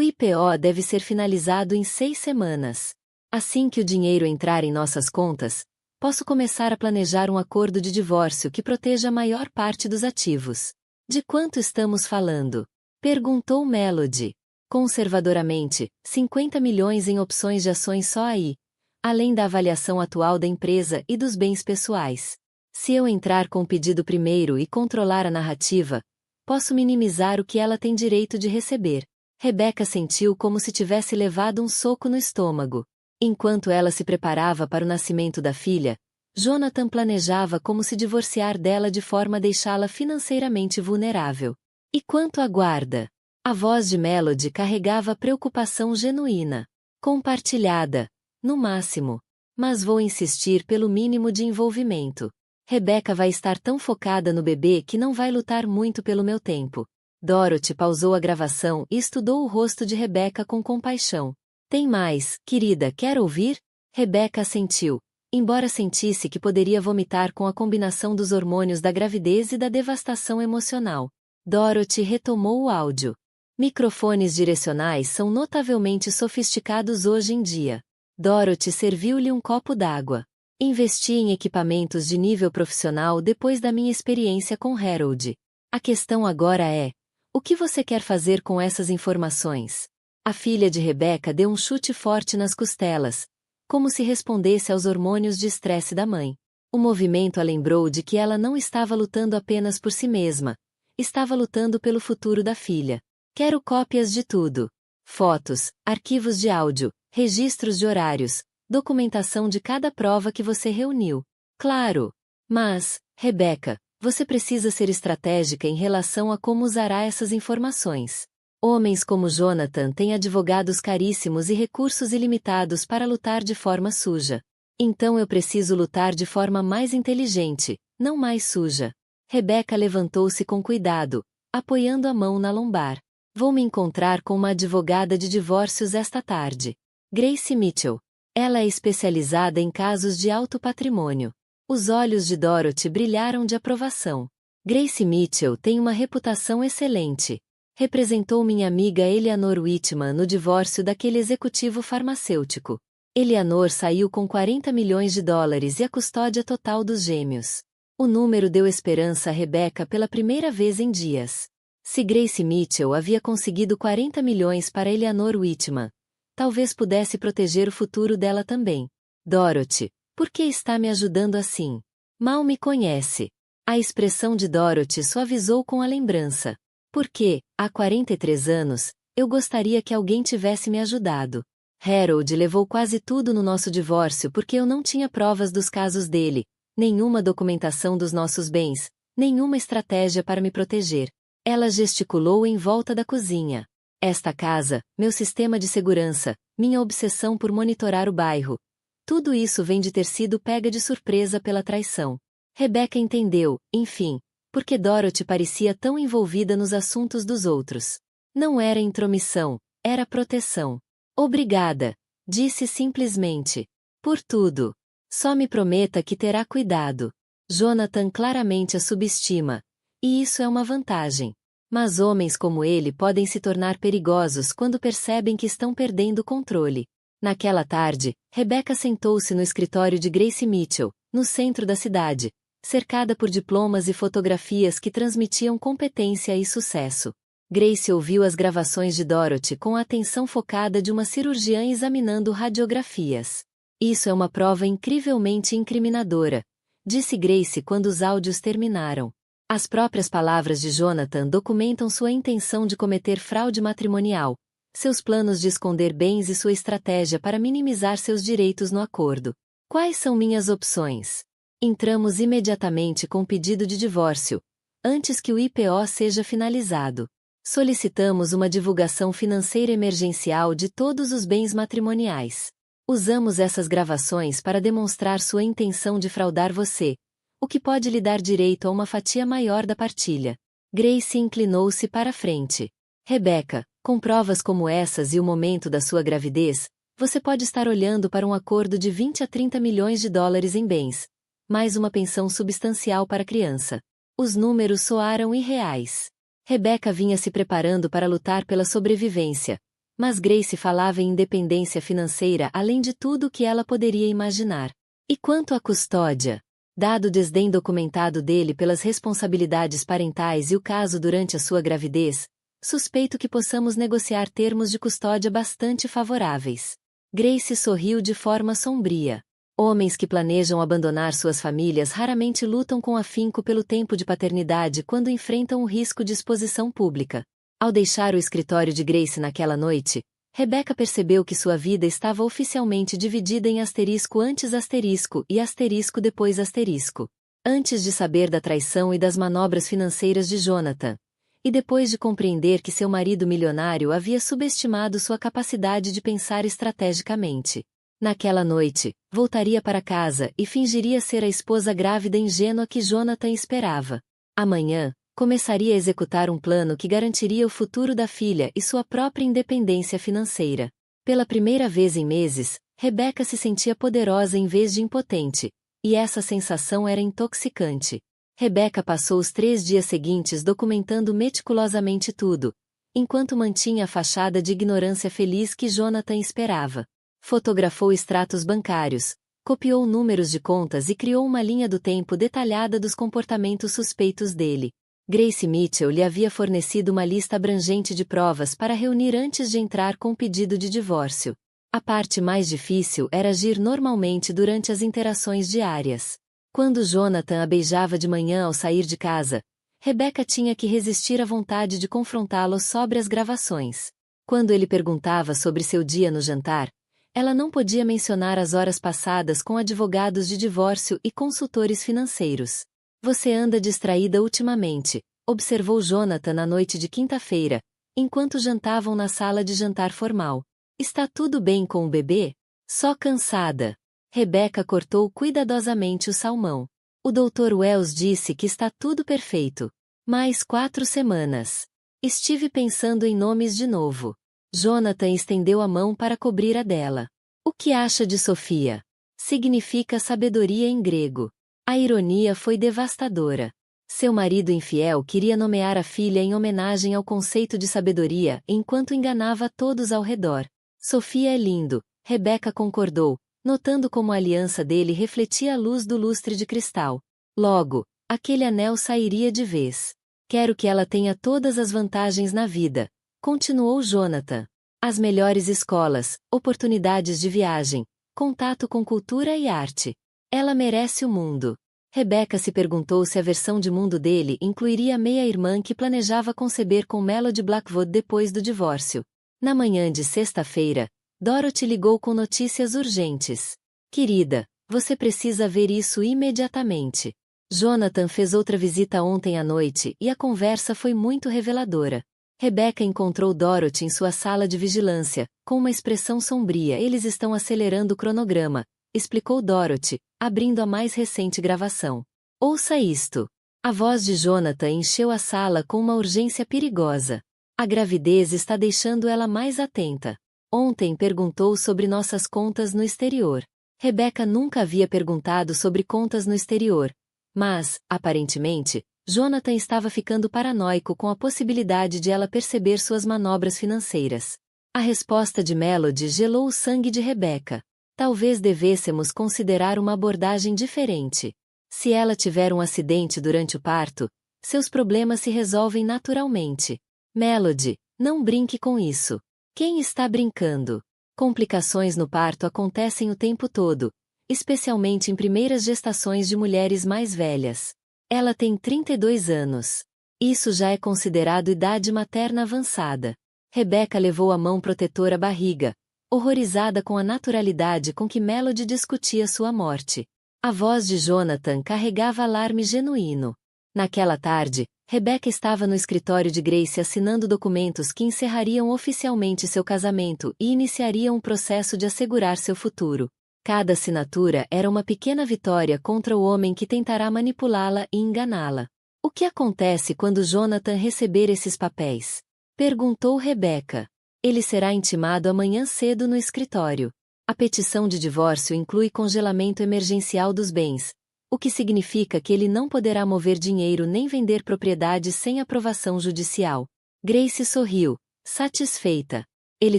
IPO deve ser finalizado em 6 semanas. Assim que o dinheiro entrar em nossas contas, posso começar a planejar um acordo de divórcio que proteja a maior parte dos ativos. De quanto estamos falando? Perguntou Melody. Conservadoramente, 50 milhões em opções de ações só aí, além da avaliação atual da empresa e dos bens pessoais. Se eu entrar com o pedido primeiro e controlar a narrativa, posso minimizar o que ela tem direito de receber. Rebecca sentiu como se tivesse levado um soco no estômago. Enquanto ela se preparava para o nascimento da filha, Jonathan planejava como se divorciar dela de forma a deixá-la financeiramente vulnerável. E quanto à guarda? A voz de Melody carregava preocupação genuína. Compartilhada, no máximo. Mas vou insistir pelo mínimo de envolvimento. Rebecca vai estar tão focada no bebê que não vai lutar muito pelo meu tempo. Dorothy pausou a gravação e estudou o rosto de Rebecca com compaixão. Tem mais, querida, quer ouvir? Rebecca assentiu, embora sentisse que poderia vomitar com a combinação dos hormônios da gravidez e da devastação emocional. Dorothy retomou o áudio. Microfones direcionais são notavelmente sofisticados hoje em dia. Dorothy serviu-lhe um copo d'água. Investi em equipamentos de nível profissional depois da minha experiência com Harold. A questão agora é: o que você quer fazer com essas informações? A filha de Rebecca deu um chute forte nas costelas, como se respondesse aos hormônios de estresse da mãe. O movimento a lembrou de que ela não estava lutando apenas por si mesma, estava lutando pelo futuro da filha. Quero cópias de tudo. Fotos, arquivos de áudio, registros de horários, documentação de cada prova que você reuniu. Claro. Mas, Rebecca, você precisa ser estratégica em relação a como usará essas informações. Homens como Jonathan têm advogados caríssimos e recursos ilimitados para lutar de forma suja. Então eu preciso lutar de forma mais inteligente, não mais suja. Rebecca levantou-se com cuidado, apoiando a mão na lombar. Vou me encontrar com uma advogada de divórcios esta tarde. Grace Mitchell. Ela é especializada em casos de alto patrimônio. Os olhos de Dorothy brilharam de aprovação. Grace Mitchell tem uma reputação excelente. Representou minha amiga Eleanor Whitman no divórcio daquele executivo farmacêutico. Eleanor saiu com 40 milhões de dólares e a custódia total dos gêmeos. O número deu esperança a Rebecca pela primeira vez em dias. Se Grace Mitchell havia conseguido 40 milhões para Eleanor Whitman, talvez pudesse proteger o futuro dela também. Dorothy, por que está me ajudando assim? Mal me conhece. A expressão de Dorothy suavizou com a lembrança. Porque, há 43 anos, eu gostaria que alguém tivesse me ajudado. Harold levou quase tudo no nosso divórcio porque eu não tinha provas dos casos dele, nenhuma documentação dos nossos bens, nenhuma estratégia para me proteger. Ela gesticulou em volta da cozinha. Esta casa, meu sistema de segurança, minha obsessão por monitorar o bairro. Tudo isso vem de ter sido pega de surpresa pela traição. Rebecca entendeu, enfim, porque Dorothy parecia tão envolvida nos assuntos dos outros. Não era intromissão, era proteção. Obrigada, disse simplesmente. Por tudo. Só me prometa que terá cuidado. Jonathan claramente a subestima. E isso é uma vantagem. Mas homens como ele podem se tornar perigosos quando percebem que estão perdendo o controle. Naquela tarde, Rebecca sentou-se no escritório de Grace Mitchell, no centro da cidade, cercada por diplomas e fotografias que transmitiam competência e sucesso. Grace ouviu as gravações de Dorothy com a atenção focada de uma cirurgiã examinando radiografias. Isso é uma prova incrivelmente incriminadora, disse Grace quando os áudios terminaram. As próprias palavras de Jonathan documentam sua intenção de cometer fraude matrimonial, seus planos de esconder bens e sua estratégia para minimizar seus direitos no acordo. Quais são minhas opções? Entramos imediatamente com pedido de divórcio, antes que o IPO seja finalizado. Solicitamos uma divulgação financeira emergencial de todos os bens matrimoniais. Usamos essas gravações para demonstrar sua intenção de fraudar você, o que pode lhe dar direito a uma fatia maior da partilha. Grace inclinou-se para a frente. Rebecca, com provas como essas e o momento da sua gravidez, você pode estar olhando para um acordo de 20 a 30 milhões de dólares em bens, mais uma pensão substancial para a criança. Os números soaram irreais. Rebecca vinha se preparando para lutar pela sobrevivência, mas Grace falava em independência financeira além de tudo o que ela poderia imaginar. E quanto à custódia? Dado o desdém documentado dele pelas responsabilidades parentais e o caso durante a sua gravidez, suspeito que possamos negociar termos de custódia bastante favoráveis. Grace sorriu de forma sombria. Homens que planejam abandonar suas famílias raramente lutam com afinco pelo tempo de paternidade quando enfrentam o risco de exposição pública. Ao deixar o escritório de Grace naquela noite, Rebecca percebeu que sua vida estava oficialmente dividida em asterisco antes asterisco e asterisco depois asterisco. Antes de saber da traição e das manobras financeiras de Jonathan, e depois de compreender que seu marido milionário havia subestimado sua capacidade de pensar estrategicamente. Naquela noite, voltaria para casa e fingiria ser a esposa grávida ingênua que Jonathan esperava. Amanhã, começaria a executar um plano que garantiria o futuro da filha e sua própria independência financeira. Pela primeira vez em meses, Rebecca se sentia poderosa em vez de impotente, e essa sensação era intoxicante. Rebecca passou os 3 dias seguintes documentando meticulosamente tudo, enquanto mantinha a fachada de ignorância feliz que Jonathan esperava. Fotografou extratos bancários, copiou números de contas e criou uma linha do tempo detalhada dos comportamentos suspeitos dele. Grace Mitchell lhe havia fornecido uma lista abrangente de provas para reunir antes de entrar com o pedido de divórcio. A parte mais difícil era agir normalmente durante as interações diárias. Quando Jonathan a beijava de manhã ao sair de casa, Rebecca tinha que resistir à vontade de confrontá-lo sobre as gravações. Quando ele perguntava sobre seu dia no jantar, ela não podia mencionar as horas passadas com advogados de divórcio e consultores financeiros. Você anda distraída ultimamente, observou Jonathan na noite de quinta-feira, enquanto jantavam na sala de jantar formal. Está tudo bem com o bebê? Só cansada. Rebecca cortou cuidadosamente o salmão. O Dr. Wells disse que está tudo perfeito. Mais 4 semanas. Estive pensando em nomes de novo. Jonathan estendeu a mão para cobrir a dela. O que acha de Sofia? Significa sabedoria em grego. A ironia foi devastadora. Seu marido infiel queria nomear a filha em homenagem ao conceito de sabedoria enquanto enganava todos ao redor. Sofia é lindo, Rebecca concordou, notando como a aliança dele refletia a luz do lustre de cristal. Logo, aquele anel sairia de vez. Quero que ela tenha todas as vantagens na vida, continuou Jonathan. As melhores escolas, oportunidades de viagem, contato com cultura e arte. Ela merece o mundo. Rebecca se perguntou se a versão de mundo dele incluiria a meia-irmã que planejava conceber com Melody Blackwood depois do divórcio. Na manhã de sexta-feira, Dorothy ligou com notícias urgentes. Querida, você precisa ver isso imediatamente. Jonathan fez outra visita ontem à noite e a conversa foi muito reveladora. Rebecca encontrou Dorothy em sua sala de vigilância, com uma expressão sombria. Eles estão acelerando o cronograma, explicou Dorothy, abrindo a mais recente gravação. Ouça isto. A voz de Jonathan encheu a sala com uma urgência perigosa. A gravidez está deixando ela mais atenta. Ontem perguntou sobre nossas contas no exterior. Rebecca nunca havia perguntado sobre contas no exterior, mas, aparentemente, Jonathan estava ficando paranoico com a possibilidade de ela perceber suas manobras financeiras. A resposta de Melody gelou o sangue de Rebecca. Talvez devêssemos considerar uma abordagem diferente. Se ela tiver um acidente durante o parto, seus problemas se resolvem naturalmente. Melody, não brinque com isso. Quem está brincando? Complicações no parto acontecem o tempo todo, especialmente em primeiras gestações de mulheres mais velhas. Ela tem 32 anos. Isso já é considerado idade materna avançada. Rebecca levou a mão protetora à barriga, horrorizada com a naturalidade com que Melody discutia sua morte. A voz de Jonathan carregava alarme genuíno. Naquela tarde, Rebecca estava no escritório de Grace assinando documentos que encerrariam oficialmente seu casamento e iniciariam um processo de assegurar seu futuro. Cada assinatura era uma pequena vitória contra o homem que tentará manipulá-la e enganá-la. O que acontece quando Jonathan receber esses papéis? Perguntou Rebecca. Ele será intimado amanhã cedo no escritório. A petição de divórcio inclui congelamento emergencial dos bens, o que significa que ele não poderá mover dinheiro nem vender propriedades sem aprovação judicial. Grace sorriu, satisfeita. Ele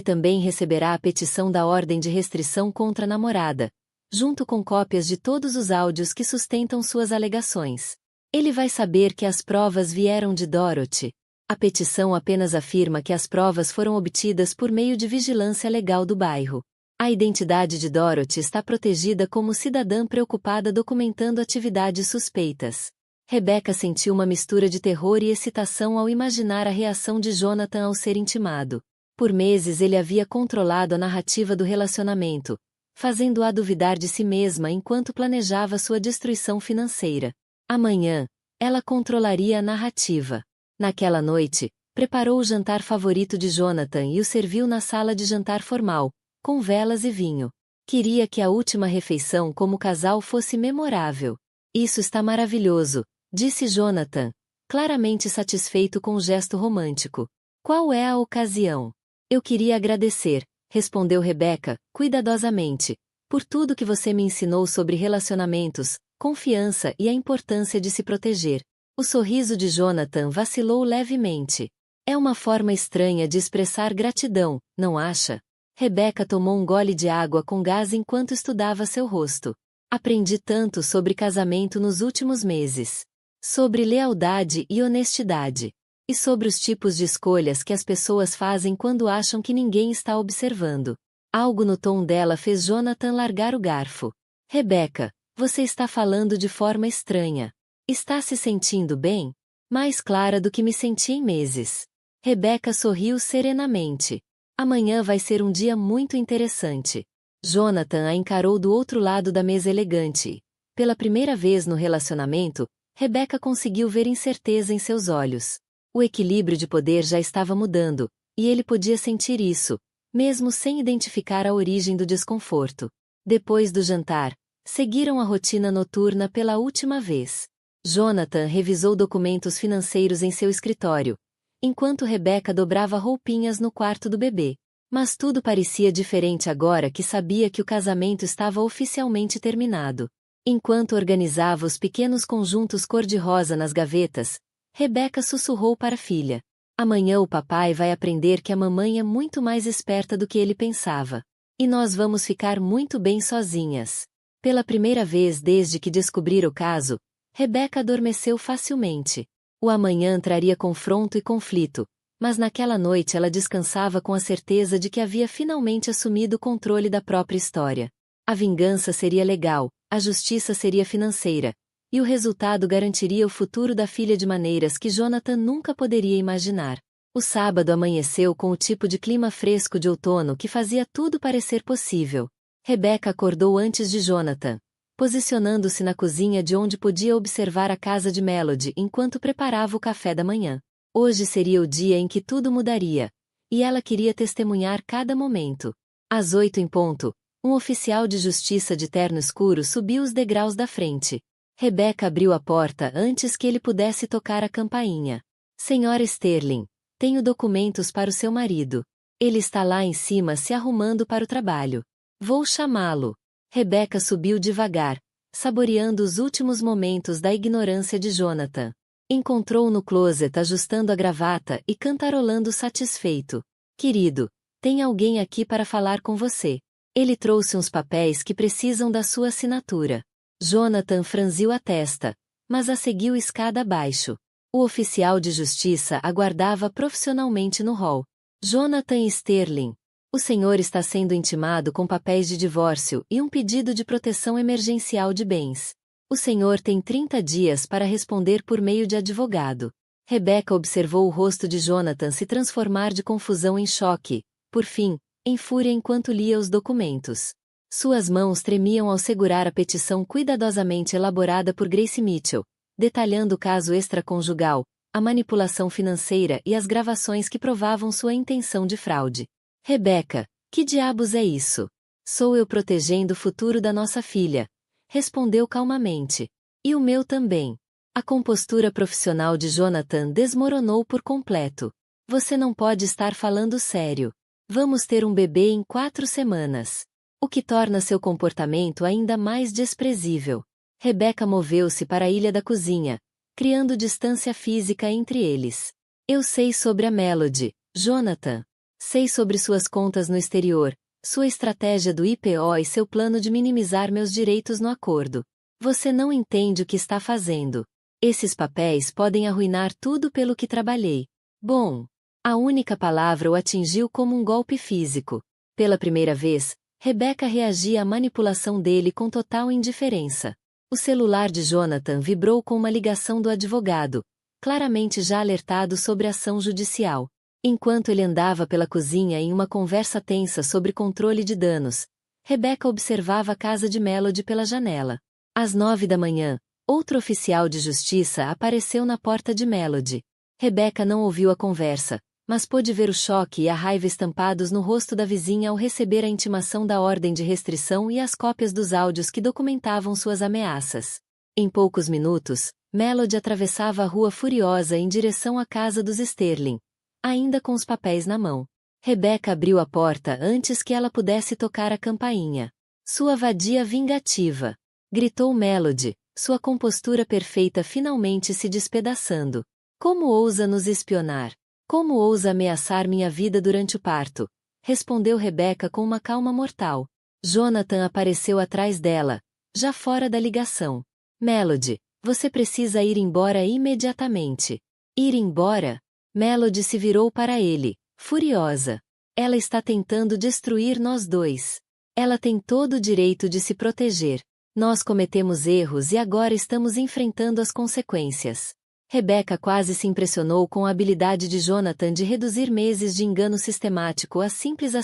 também receberá a petição da ordem de restrição contra a namorada, junto com cópias de todos os áudios que sustentam suas alegações. Ele vai saber que as provas vieram de Dorothy. A petição apenas afirma que as provas foram obtidas por meio de vigilância legal do bairro. A identidade de Dorothy está protegida como cidadã preocupada documentando atividades suspeitas. Rebecca sentiu uma mistura de terror e excitação ao imaginar a reação de Jonathan ao ser intimado. Por meses ele havia controlado a narrativa do relacionamento, fazendo-a duvidar de si mesma enquanto planejava sua destruição financeira. Amanhã, ela controlaria a narrativa. Naquela noite, preparou o jantar favorito de Jonathan e o serviu na sala de jantar formal, com velas e vinho. Queria que a última refeição como casal fosse memorável. Isso está maravilhoso, disse Jonathan, claramente satisfeito com o gesto romântico. Qual é a ocasião? Eu queria agradecer, respondeu Rebecca, cuidadosamente, por tudo que você me ensinou sobre relacionamentos, confiança e a importância de se proteger. O sorriso de Jonathan vacilou levemente. É uma forma estranha de expressar gratidão, não acha? Rebecca tomou um gole de água com gás enquanto estudava seu rosto. Aprendi tanto sobre casamento nos últimos meses. Sobre lealdade e honestidade. E sobre os tipos de escolhas que as pessoas fazem quando acham que ninguém está observando. Algo no tom dela fez Jonathan largar o garfo. Rebecca, você está falando de forma estranha. Está se sentindo bem? Mais clara do que me senti em meses. Rebecca sorriu serenamente. Amanhã vai ser um dia muito interessante. Jonathan a encarou do outro lado da mesa elegante. Pela primeira vez no relacionamento, Rebecca conseguiu ver incerteza em seus olhos. O equilíbrio de poder já estava mudando, e ele podia sentir isso, mesmo sem identificar a origem do desconforto. Depois do jantar, seguiram a rotina noturna pela última vez. Jonathan revisou documentos financeiros em seu escritório, enquanto Rebecca dobrava roupinhas no quarto do bebê. Mas tudo parecia diferente agora que sabia que o casamento estava oficialmente terminado. Enquanto organizava os pequenos conjuntos cor-de-rosa nas gavetas, Rebecca sussurrou para a filha. Amanhã o papai vai aprender que a mamãe é muito mais esperta do que ele pensava. E nós vamos ficar muito bem sozinhas. Pela primeira vez desde que descobrira o caso, Rebecca adormeceu facilmente. O amanhã traria confronto e conflito, mas naquela noite ela descansava com a certeza de que havia finalmente assumido o controle da própria história. A vingança seria legal, a justiça seria financeira, e o resultado garantiria o futuro da filha de maneiras que Jonathan nunca poderia imaginar. O sábado amanheceu com o tipo de clima fresco de outono que fazia tudo parecer possível. Rebecca acordou antes de Jonathan, posicionando-se na cozinha de onde podia observar a casa de Melody enquanto preparava o café da manhã. Hoje seria o dia em que tudo mudaria, e ela queria testemunhar cada momento. Às 8 em ponto, um oficial de justiça de terno escuro subiu os degraus da frente. Rebecca abriu a porta antes que ele pudesse tocar a campainha. Senhora Sterling, tenho documentos para o seu marido. Ele está lá em cima se arrumando para o trabalho. Vou chamá-lo. Rebecca subiu devagar, saboreando os últimos momentos da ignorância de Jonathan. Encontrou-o no closet ajustando a gravata e cantarolando satisfeito. Querido, tem alguém aqui para falar com você. Ele trouxe uns papéis que precisam da sua assinatura. Jonathan franziu a testa, mas a seguiu escada abaixo. O oficial de justiça aguardava profissionalmente no hall. Jonathan Sterling. O senhor está sendo intimado com papéis de divórcio e um pedido de proteção emergencial de bens. O senhor tem 30 dias para responder por meio de advogado. Rebecca observou o rosto de Jonathan se transformar de confusão em choque, por fim, em fúria enquanto lia os documentos. Suas mãos tremiam ao segurar a petição cuidadosamente elaborada por Grace Mitchell, detalhando o caso extraconjugal, a manipulação financeira e as gravações que provavam sua intenção de fraude. Rebecca, que diabos é isso? Sou eu protegendo o futuro da nossa filha, respondeu calmamente. E o meu também. A compostura profissional de Jonathan desmoronou por completo. Você não pode estar falando sério. Vamos ter um bebê em 4 semanas. O que torna seu comportamento ainda mais desprezível. Rebecca moveu-se para a ilha da cozinha, criando distância física entre eles. Eu sei sobre a Melody, Jonathan. Sei sobre suas contas no exterior, sua estratégia do IPO e seu plano de minimizar meus direitos no acordo. Você não entende o que está fazendo. Esses papéis podem arruinar tudo pelo que trabalhei. Bom, a única palavra o atingiu como um golpe físico. Pela primeira vez, Rebecca reagia à manipulação dele com total indiferença. O celular de Jonathan vibrou com uma ligação do advogado, claramente já alertado sobre ação judicial. Enquanto ele andava pela cozinha em uma conversa tensa sobre controle de danos, Rebecca observava a casa de Melody pela janela. Às 9 da manhã, outro oficial de justiça apareceu na porta de Melody. Rebecca não ouviu a conversa, mas pôde ver o choque e a raiva estampados no rosto da vizinha ao receber a intimação da ordem de restrição e as cópias dos áudios que documentavam suas ameaças. Em poucos minutos, Melody atravessava a rua furiosa em direção à casa dos Sterling, ainda com os papéis na mão. Rebecca abriu a porta antes que ela pudesse tocar a campainha. Sua vadia vingativa! Gritou Melody, sua compostura perfeita finalmente se despedaçando. Como ousa nos espionar? Como ousa ameaçar minha vida durante o parto? Respondeu Rebecca com uma calma mortal. Jonathan apareceu atrás dela, já fora da ligação. Melody, você precisa ir embora imediatamente. Ir embora? Melody se virou para ele, furiosa. Ela está tentando destruir nós dois. Ela tem todo o direito de se proteger. Nós cometemos erros e agora estamos enfrentando as consequências. Rebecca quase se impressionou com a habilidade de Jonathan de reduzir meses de engano sistemático a simples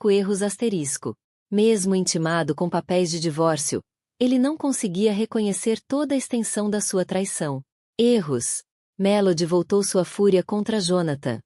erros. Mesmo intimado com papéis de divórcio, ele não conseguia reconhecer toda a extensão da sua traição. Erros. Melody voltou sua fúria contra Jonathan.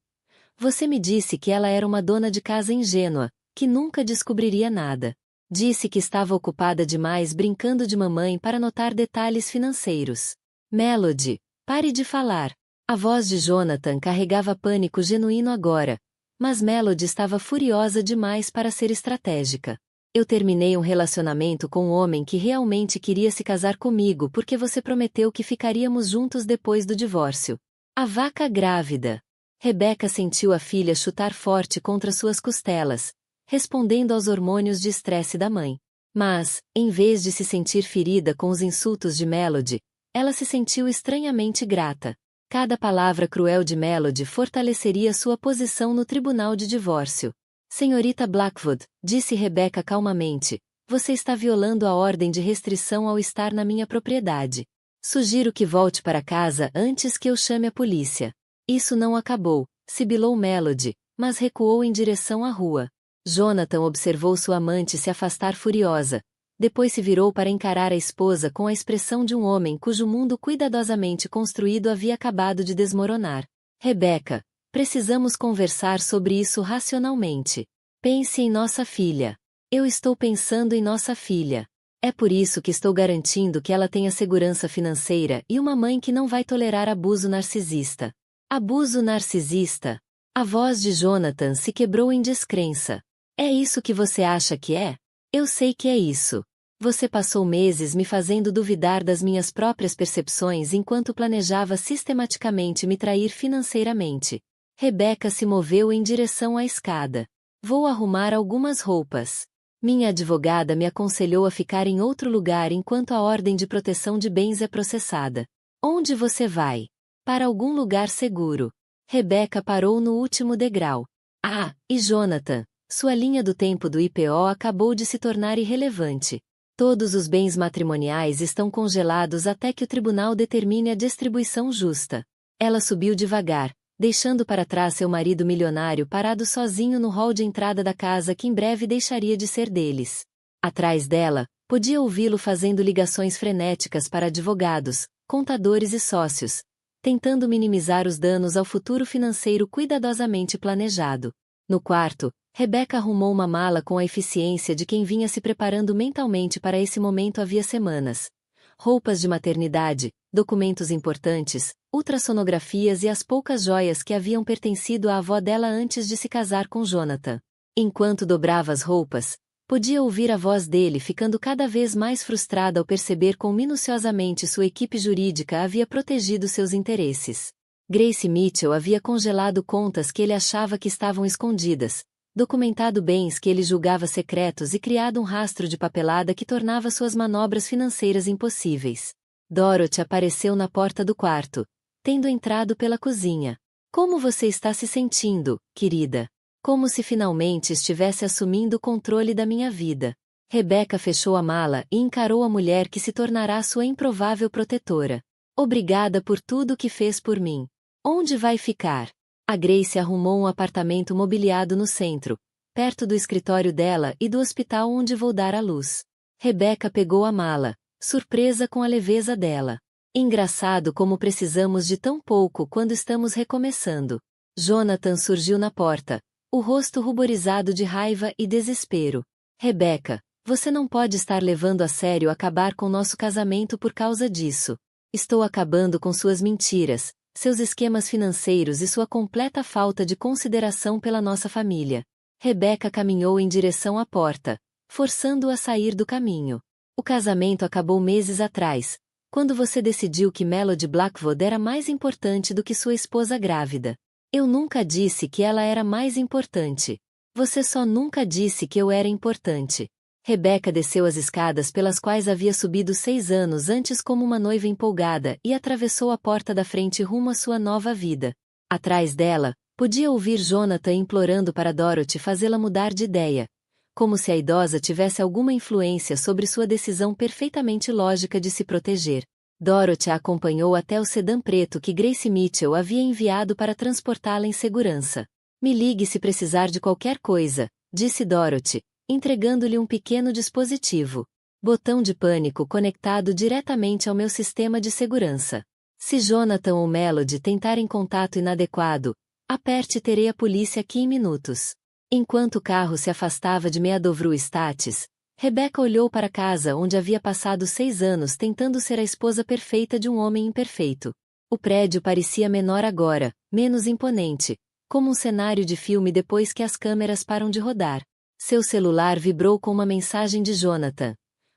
Você me disse que ela era uma dona de casa ingênua, que nunca descobriria nada. Disse que estava ocupada demais brincando de mamãe para notar detalhes financeiros. Melody, pare de falar. A voz de Jonathan carregava pânico genuíno agora, mas Melody estava furiosa demais para ser estratégica. Eu terminei um relacionamento com um homem que realmente queria se casar comigo porque você prometeu que ficaríamos juntos depois do divórcio. A vaca grávida. Rebecca sentiu a filha chutar forte contra suas costelas, respondendo aos hormônios de estresse da mãe. Mas, em vez de se sentir ferida com os insultos de Melody, ela se sentiu estranhamente grata. Cada palavra cruel de Melody fortaleceria sua posição no tribunal de divórcio. Senhorita Blackwood, disse Rebecca calmamente, você está violando a ordem de restrição ao estar na minha propriedade. Sugiro que volte para casa antes que eu chame a polícia. Isso não acabou, sibilou Melody, mas recuou em direção à rua. Jonathan observou sua amante se afastar furiosa. Depois se virou para encarar a esposa com a expressão de um homem cujo mundo cuidadosamente construído havia acabado de desmoronar. Rebecca, precisamos conversar sobre isso racionalmente. Pense em nossa filha. Eu estou pensando em nossa filha. É por isso que estou garantindo que ela tenha segurança financeira e uma mãe que não vai tolerar abuso narcisista. Abuso narcisista? A voz de Jonathan se quebrou em descrença. É isso que você acha que é? Eu sei que é isso. Você passou meses me fazendo duvidar das minhas próprias percepções enquanto planejava sistematicamente me trair financeiramente. Rebeca se moveu em direção à escada. Vou arrumar algumas roupas. Minha advogada me aconselhou a ficar em outro lugar enquanto a ordem de proteção de bens é processada. Onde você vai? Para algum lugar seguro. Rebeca parou no último degrau. Ah, e Jonathan, sua linha do tempo do IPO acabou de se tornar irrelevante. Todos os bens matrimoniais estão congelados até que o tribunal determine a distribuição justa. Ela subiu devagar, deixando para trás seu marido milionário parado sozinho no hall de entrada da casa que em breve deixaria de ser deles. Atrás dela, podia ouvi-lo fazendo ligações frenéticas para advogados, contadores e sócios, tentando minimizar os danos ao futuro financeiro cuidadosamente planejado. No quarto, Rebeca arrumou uma mala com a eficiência de quem vinha se preparando mentalmente para esse momento havia semanas. Roupas de maternidade, documentos importantes, ultrassonografias e as poucas joias que haviam pertencido à avó dela antes de se casar com Jonathan. Enquanto dobrava as roupas, podia ouvir a voz dele ficando cada vez mais frustrada ao perceber quão minuciosamente sua equipe jurídica havia protegido seus interesses. Grace Mitchell havia congelado contas que ele achava que estavam escondidas, documentado bens que ele julgava secretos e criado um rastro de papelada que tornava suas manobras financeiras impossíveis. Dorothy apareceu na porta do quarto, tendo entrado pela cozinha. Como você está se sentindo, querida? Como se finalmente estivesse assumindo o controle da minha vida. Rebeca fechou a mala e encarou a mulher que se tornará sua improvável protetora. Obrigada por tudo que fez por mim. Onde vai ficar? A Grace arrumou um apartamento mobiliado no centro, perto do escritório dela e do hospital onde vou dar à luz. Rebeca pegou a mala, surpresa com a leveza dela. Engraçado como precisamos de tão pouco quando estamos recomeçando. Jonathan surgiu na porta, o rosto ruborizado de raiva e desespero. Rebeca, você não pode estar levando a sério acabar com nosso casamento por causa disso. Estou acabando com suas mentiras, seus esquemas financeiros e sua completa falta de consideração pela nossa família. Rebeca caminhou em direção à porta, forçando-o a sair do caminho. O casamento acabou meses atrás, quando você decidiu que Melody Blackwood era mais importante do que sua esposa grávida. Eu nunca disse que ela era mais importante. Você só nunca disse que eu era importante. Rebeca desceu as escadas pelas quais havia subido 6 anos antes como uma noiva empolgada e atravessou a porta da frente rumo à sua nova vida. Atrás dela, podia ouvir Jonathan implorando para Dorothy fazê-la mudar de ideia, como se a idosa tivesse alguma influência sobre sua decisão perfeitamente lógica de se proteger. Dorothy a acompanhou até o sedã preto que Grace Mitchell havia enviado para transportá-la em segurança. Me ligue se precisar de qualquer coisa, disse Dorothy, entregando-lhe um pequeno dispositivo. Botão de pânico conectado diretamente ao meu sistema de segurança. Se Jonathan ou Melody tentarem contato inadequado, aperte e terei a polícia aqui em minutos. Enquanto o carro se afastava de Meadowview Estates, Rebeca olhou para a casa onde havia passado 6 anos tentando ser a esposa perfeita de um homem imperfeito. O prédio parecia menor agora, menos imponente, como um cenário de filme depois que as câmeras param de rodar. Seu celular vibrou com uma mensagem de Jonathan.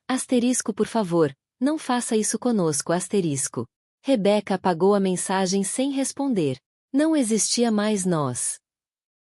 Asterisco, por favor, não faça isso conosco, asterisco. Rebeca apagou a mensagem sem responder. Não existia mais nós.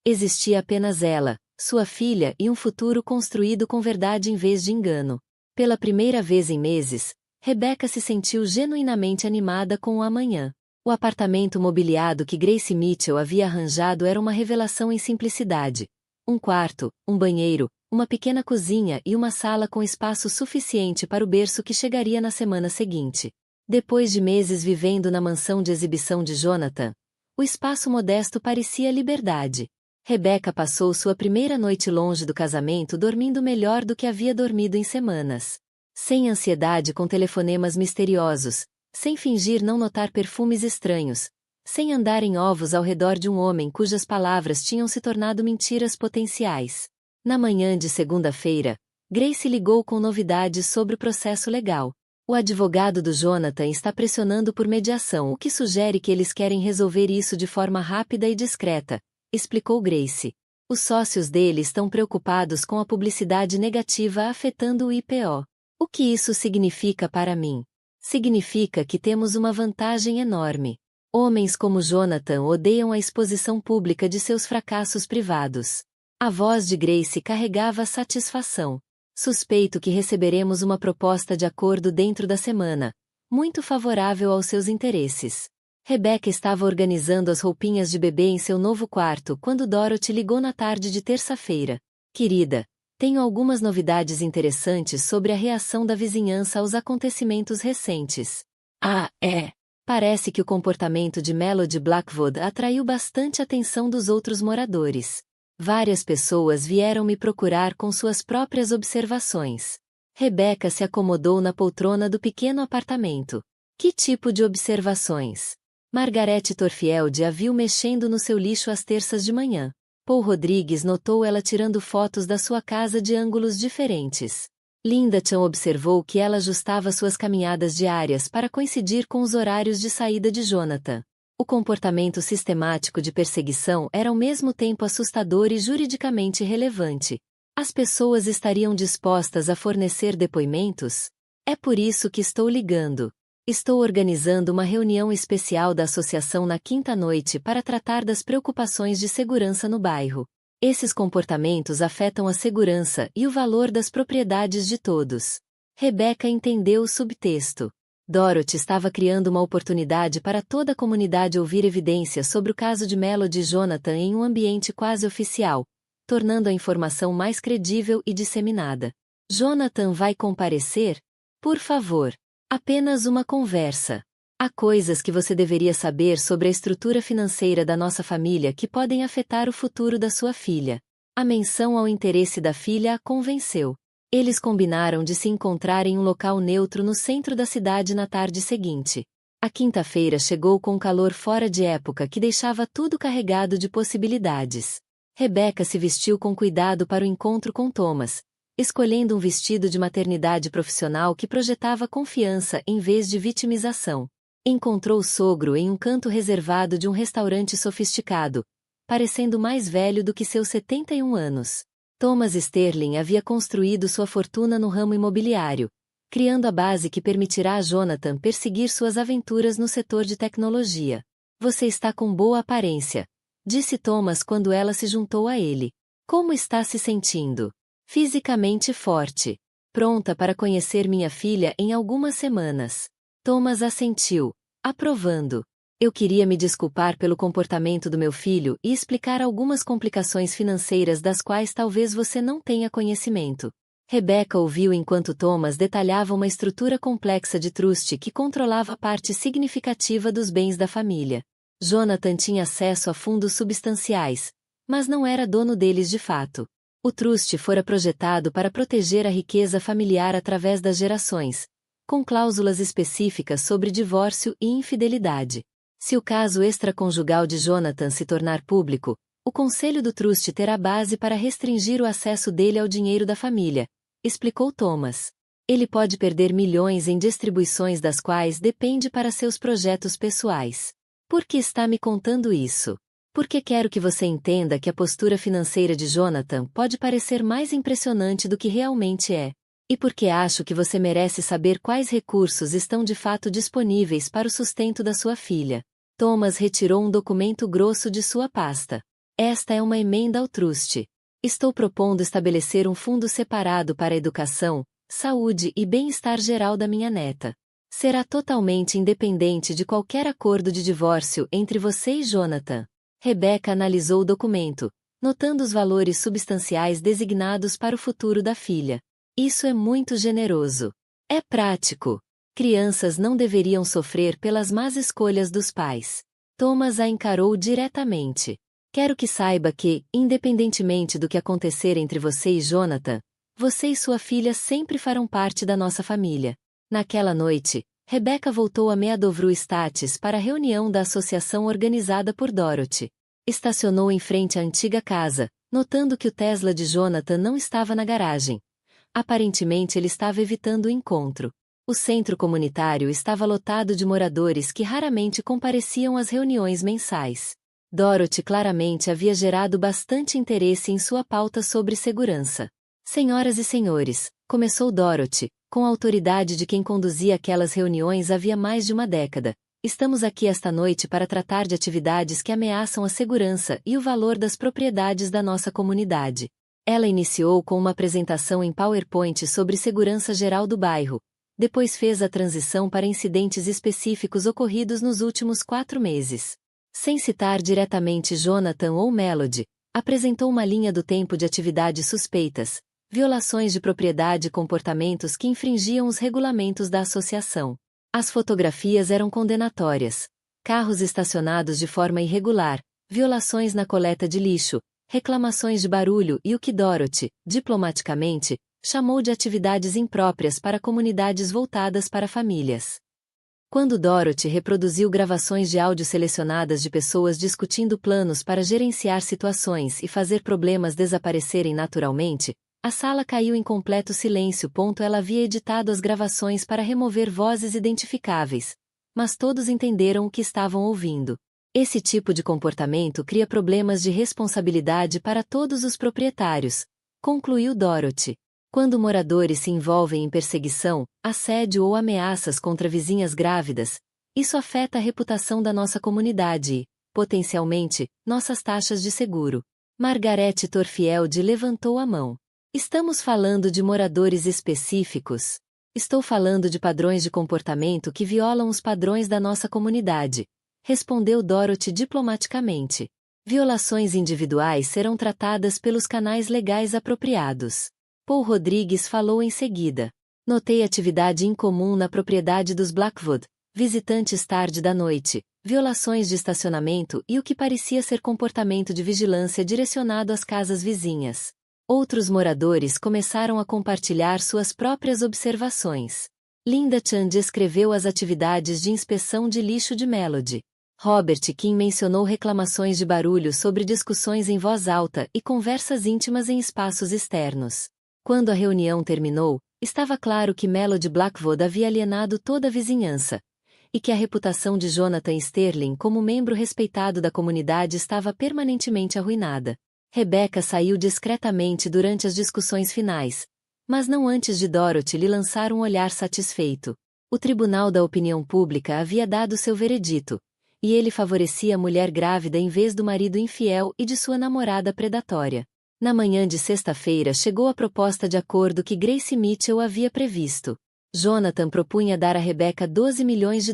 Existia apenas ela, sua filha e um futuro construído com verdade em vez de engano. Pela primeira vez em meses, Rebeca se sentiu genuinamente animada com o amanhã. O apartamento mobiliado que Grace Mitchell havia arranjado era uma revelação em simplicidade. Um quarto, um banheiro, uma pequena cozinha e uma sala com espaço suficiente para o berço que chegaria na semana seguinte. Depois de meses vivendo na mansão de exibição de Jonathan, o espaço modesto parecia liberdade. Rebeca passou sua primeira noite longe do casamento dormindo melhor do que havia dormido em semanas. Sem ansiedade com telefonemas misteriosos, sem fingir não notar perfumes estranhos, sem andar em ovos ao redor de um homem cujas palavras tinham se tornado mentiras potenciais. Na manhã de segunda-feira, Grace ligou com novidades sobre o processo legal. O advogado do Jonathan está pressionando por mediação, o que sugere que eles querem resolver isso de forma rápida e discreta, explicou Grace. Os sócios dele estão preocupados com a publicidade negativa afetando o IPO. O que isso significa para mim? Significa que temos uma vantagem enorme. Homens como Jonathan odeiam a exposição pública de seus fracassos privados. A voz de Grace carregava satisfação. Suspeito que receberemos uma proposta de acordo dentro da semana, muito favorável aos seus interesses. Rebecca estava organizando as roupinhas de bebê em seu novo quarto quando Dorothy ligou na tarde de terça-feira. Querida, tenho algumas novidades interessantes sobre a reação da vizinhança aos acontecimentos recentes. Ah, é? Parece que o comportamento de Melody Blackwood atraiu bastante atenção dos outros moradores. Várias pessoas vieram me procurar com suas próprias observações. Rebecca se acomodou na poltrona do pequeno apartamento. Que tipo de observações? Margaret Torfield a viu mexendo no seu lixo às terças de manhã. Paul Rodrigues notou ela tirando fotos da sua casa de ângulos diferentes. Linda Chan observou que ela ajustava suas caminhadas diárias para coincidir com os horários de saída de Jonathan. O comportamento sistemático de perseguição era ao mesmo tempo assustador e juridicamente relevante. As pessoas estariam dispostas a fornecer depoimentos? É por isso que estou ligando. Estou organizando uma reunião especial da associação na quinta noite para tratar das preocupações de segurança no bairro. Esses comportamentos afetam a segurança e o valor das propriedades de todos. Rebecca entendeu o subtexto. Dorothy estava criando uma oportunidade para toda a comunidade ouvir evidências sobre o caso de Melody e Jonathan em um ambiente quase oficial, tornando a informação mais credível e disseminada. Jonathan vai comparecer? Por favor. Apenas uma conversa. Há coisas que você deveria saber sobre a estrutura financeira da nossa família que podem afetar o futuro da sua filha. A menção ao interesse da filha a convenceu. Eles combinaram de se encontrar em um local neutro no centro da cidade na tarde seguinte. A quinta-feira chegou com um calor fora de época que deixava tudo carregado de possibilidades. Rebecca se vestiu com cuidado para o encontro com Thomas, escolhendo um vestido de maternidade profissional que projetava confiança em vez de vitimização. Encontrou o sogro em um canto reservado de um restaurante sofisticado, parecendo mais velho do que seus 71 anos. Thomas Sterling havia construído sua fortuna no ramo imobiliário, criando a base que permitirá a Jonathan perseguir suas aventuras no setor de tecnologia. Você está com boa aparência, disse Thomas quando ela se juntou a ele. Como está se sentindo? Fisicamente forte. Pronta para conhecer minha filha em algumas semanas. Thomas assentiu, aprovando. Eu queria me desculpar pelo comportamento do meu filho e explicar algumas complicações financeiras das quais talvez você não tenha conhecimento. Rebecca ouviu enquanto Thomas detalhava uma estrutura complexa de trust que controlava parte significativa dos bens da família. Jonathan tinha acesso a fundos substanciais, mas não era dono deles de fato. O trust fora projetado para proteger a riqueza familiar através das gerações, com cláusulas específicas sobre divórcio e infidelidade. Se o caso extraconjugal de Jonathan se tornar público, o conselho do trust terá base para restringir o acesso dele ao dinheiro da família, explicou Thomas. Ele pode perder milhões em distribuições das quais depende para seus projetos pessoais. Por que está me contando isso? Porque quero que você entenda que a postura financeira de Jonathan pode parecer mais impressionante do que realmente é. E porque acho que você merece saber quais recursos estão de fato disponíveis para o sustento da sua filha. Thomas retirou um documento grosso de sua pasta. Esta é uma emenda ao trust. Estou propondo estabelecer um fundo separado para a educação, saúde e bem-estar geral da minha neta. Será totalmente independente de qualquer acordo de divórcio entre você e Jonathan. Rebecca analisou o documento, notando os valores substanciais designados para o futuro da filha. Isso é muito generoso. É prático. Crianças não deveriam sofrer pelas más escolhas dos pais. Thomas a encarou diretamente. Quero que saiba que, independentemente do que acontecer entre você e Jonathan, você e sua filha sempre farão parte da nossa família. Naquela noite, Rebecca voltou a Meadowview Estates para a reunião da associação organizada por Dorothy. Estacionou em frente à antiga casa, notando que o Tesla de Jonathan não estava na garagem. Aparentemente ele estava evitando o encontro. O centro comunitário estava lotado de moradores que raramente compareciam às reuniões mensais. Dorothy claramente havia gerado bastante interesse em sua pauta sobre segurança. Senhoras e senhores, Começou Dorothy, com a autoridade de quem conduzia aquelas reuniões havia mais de uma década. Estamos aqui esta noite para tratar de atividades que ameaçam a segurança e o valor das propriedades da nossa comunidade. Ela iniciou com uma apresentação em PowerPoint sobre segurança geral do bairro. Depois fez a transição para incidentes específicos ocorridos nos últimos 4 meses. Sem citar diretamente Jonathan ou Melody, apresentou uma linha do tempo de atividades suspeitas, violações de propriedade e comportamentos que infringiam os regulamentos da associação. As fotografias eram condenatórias. Carros estacionados de forma irregular, violações na coleta de lixo, reclamações de barulho e o que Dorothy, diplomaticamente, chamou de atividades impróprias para comunidades voltadas para famílias. Quando Dorothy reproduziu gravações de áudio selecionadas de pessoas discutindo planos para gerenciar situações e fazer problemas desaparecerem naturalmente, a sala caiu em completo silêncio. Ela havia editado as gravações para remover vozes identificáveis, mas todos entenderam o que estavam ouvindo. Esse tipo de comportamento cria problemas de responsabilidade para todos os proprietários, concluiu Dorothy. Quando moradores se envolvem em perseguição, assédio ou ameaças contra vizinhas grávidas, isso afeta a reputação da nossa comunidade e, potencialmente, nossas taxas de seguro. Margaret Torfield levantou a mão. Estamos falando de moradores específicos? Estou falando de padrões de comportamento que violam os padrões da nossa comunidade, respondeu Dorothy diplomaticamente. Violações individuais serão tratadas pelos canais legais apropriados. Paul Rodrigues falou em seguida. Notei atividade incomum na propriedade dos Blackwood, visitantes tarde da noite, violações de estacionamento e o que parecia ser comportamento de vigilância direcionado às casas vizinhas. Outros moradores começaram a compartilhar suas próprias observações. Linda Chan descreveu as atividades de inspeção de lixo de Melody. Robert Kim mencionou reclamações de barulho sobre discussões em voz alta e conversas íntimas em espaços externos. Quando a reunião terminou, estava claro que Melody Blackwood havia alienado toda a vizinhança, e que a reputação de Jonathan Sterling como membro respeitado da comunidade estava permanentemente arruinada. Rebecca saiu discretamente durante as discussões finais, mas não antes de Dorothy lhe lançar um olhar satisfeito. O Tribunal da Opinião Pública havia dado seu veredito, e ele favorecia a mulher grávida em vez do marido infiel e de sua namorada predatória. Na manhã de sexta-feira chegou a proposta de acordo que Grace Mitchell havia previsto. Jonathan propunha dar a Rebecca $12 milhões,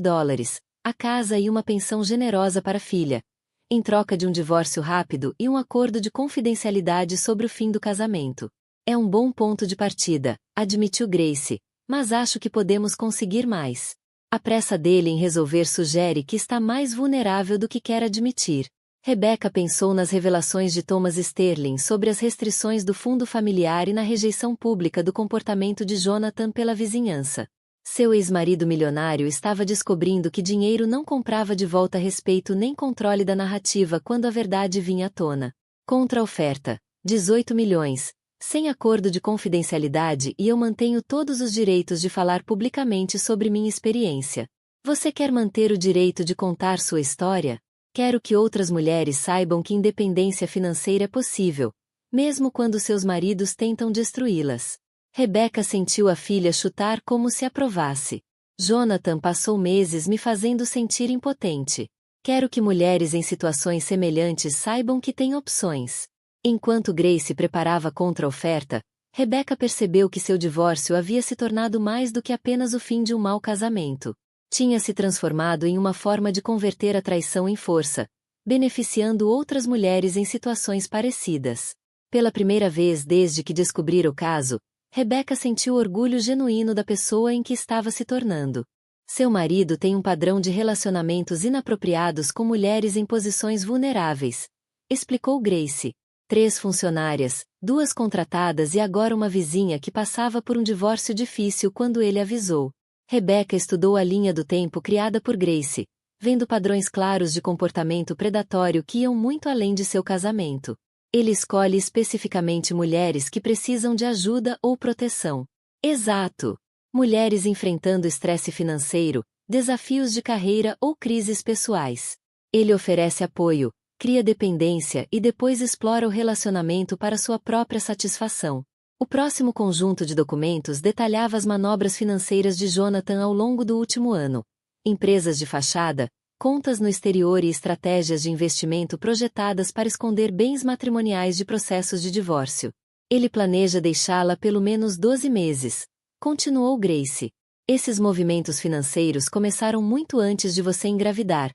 a casa e uma pensão generosa para a filha, em troca de um divórcio rápido e um acordo de confidencialidade sobre o fim do casamento. É um bom ponto de partida, admitiu Grace, mas acho que podemos conseguir mais. A pressa dele em resolver sugere que está mais vulnerável do que quer admitir. Rebecca pensou nas revelações de Thomas Sterling sobre as restrições do fundo familiar e na rejeição pública do comportamento de Jonathan pela vizinhança. Seu ex-marido milionário estava descobrindo que dinheiro não comprava de volta respeito nem controle da narrativa quando a verdade vinha à tona. Contra-oferta: 18 milhões, sem acordo de confidencialidade e eu mantenho todos os direitos de falar publicamente sobre minha experiência. Você quer manter o direito de contar sua história? Quero que outras mulheres saibam que independência financeira é possível, mesmo quando seus maridos tentam destruí-las. Rebecca sentiu a filha chutar como se aprovasse. Jonathan passou meses me fazendo sentir impotente. Quero que mulheres em situações semelhantes saibam que têm opções. Enquanto Grace preparava a contra-oferta, Rebecca percebeu que seu divórcio havia se tornado mais do que apenas o fim de um mau casamento. Tinha se transformado em uma forma de converter a traição em força, beneficiando outras mulheres em situações parecidas. Pela primeira vez desde que descobrira o caso, Rebecca sentiu orgulho genuíno da pessoa em que estava se tornando. Seu marido tem um padrão de relacionamentos inapropriados com mulheres em posições vulneráveis, explicou Grace. 3 funcionárias, 2 contratadas e agora uma vizinha que passava por um divórcio difícil quando ele avisou. Rebecca estudou a linha do tempo criada por Grace, vendo padrões claros de comportamento predatório que iam muito além de seu casamento. Ele escolhe especificamente mulheres que precisam de ajuda ou proteção. Exato! Mulheres enfrentando estresse financeiro, desafios de carreira ou crises pessoais. Ele oferece apoio, cria dependência e depois explora o relacionamento para sua própria satisfação. O próximo conjunto de documentos detalhava as manobras financeiras de Jonathan ao longo do último ano. Empresas de fachada, contas no exterior e estratégias de investimento projetadas para esconder bens matrimoniais de processos de divórcio. Ele planeja deixá-la pelo menos 12 meses, continuou Grace. Esses movimentos financeiros começaram muito antes de você engravidar,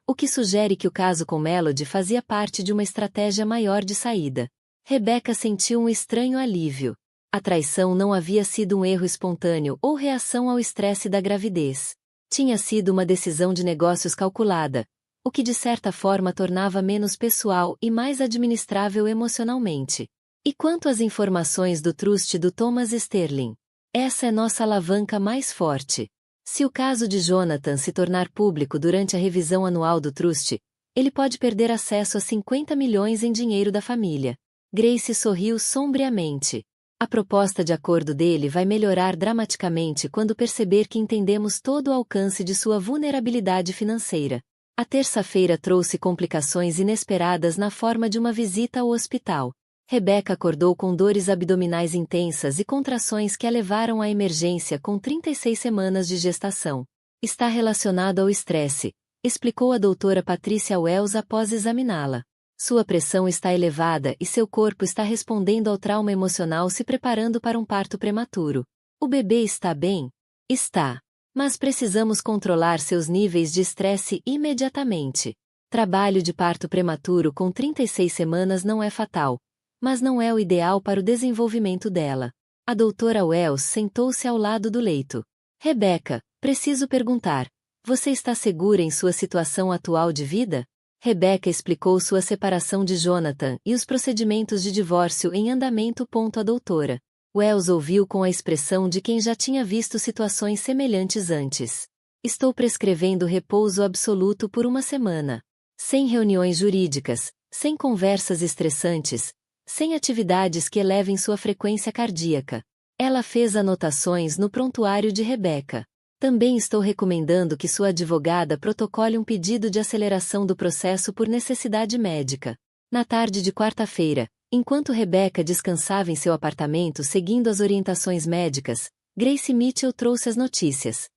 o que sugere que o caso com Melody fazia parte de uma estratégia maior de saída. Rebecca sentiu um estranho alívio. A traição não havia sido um erro espontâneo ou reação ao estresse da gravidez. Tinha sido uma decisão de negócios calculada, o que de certa forma tornava menos pessoal e mais administrável emocionalmente. E quanto às informações do trust do Thomas Sterling? Essa é nossa alavanca mais forte. Se o caso de Jonathan se tornar público durante a revisão anual do trust, ele pode perder acesso a 50 milhões em dinheiro da família. Grace sorriu sombriamente. A proposta de acordo dele vai melhorar dramaticamente quando perceber que entendemos todo o alcance de sua vulnerabilidade financeira. A terça-feira trouxe complicações inesperadas na forma de uma visita ao hospital. Rebecca acordou com dores abdominais intensas e contrações que a levaram à emergência com 36 semanas de gestação. Está relacionado ao estresse, explicou a doutora Patrícia Wells após examiná-la. Sua pressão está elevada e seu corpo está respondendo ao trauma emocional se preparando para um parto prematuro. O bebê está bem? Está. Mas precisamos controlar seus níveis de estresse imediatamente. Trabalho de parto prematuro com 36 semanas não é fatal, mas não é o ideal para o desenvolvimento dela. A doutora Wells sentou-se ao lado do leito. Rebecca, preciso perguntar, você está segura em sua situação atual de vida? Rebecca explicou sua separação de Jonathan e os procedimentos de divórcio em andamento. A doutora Wells ouviu com a expressão de quem já tinha visto situações semelhantes antes. Estou prescrevendo repouso absoluto por uma semana. Sem reuniões jurídicas, sem conversas estressantes, sem atividades que elevem sua frequência cardíaca. Ela fez anotações no prontuário de Rebecca. Também estou recomendando que sua advogada protocole um pedido de aceleração do processo por necessidade médica. Na tarde de quarta-feira, enquanto Rebecca descansava em seu apartamento seguindo as orientações médicas, Grace Mitchell trouxe as notícias.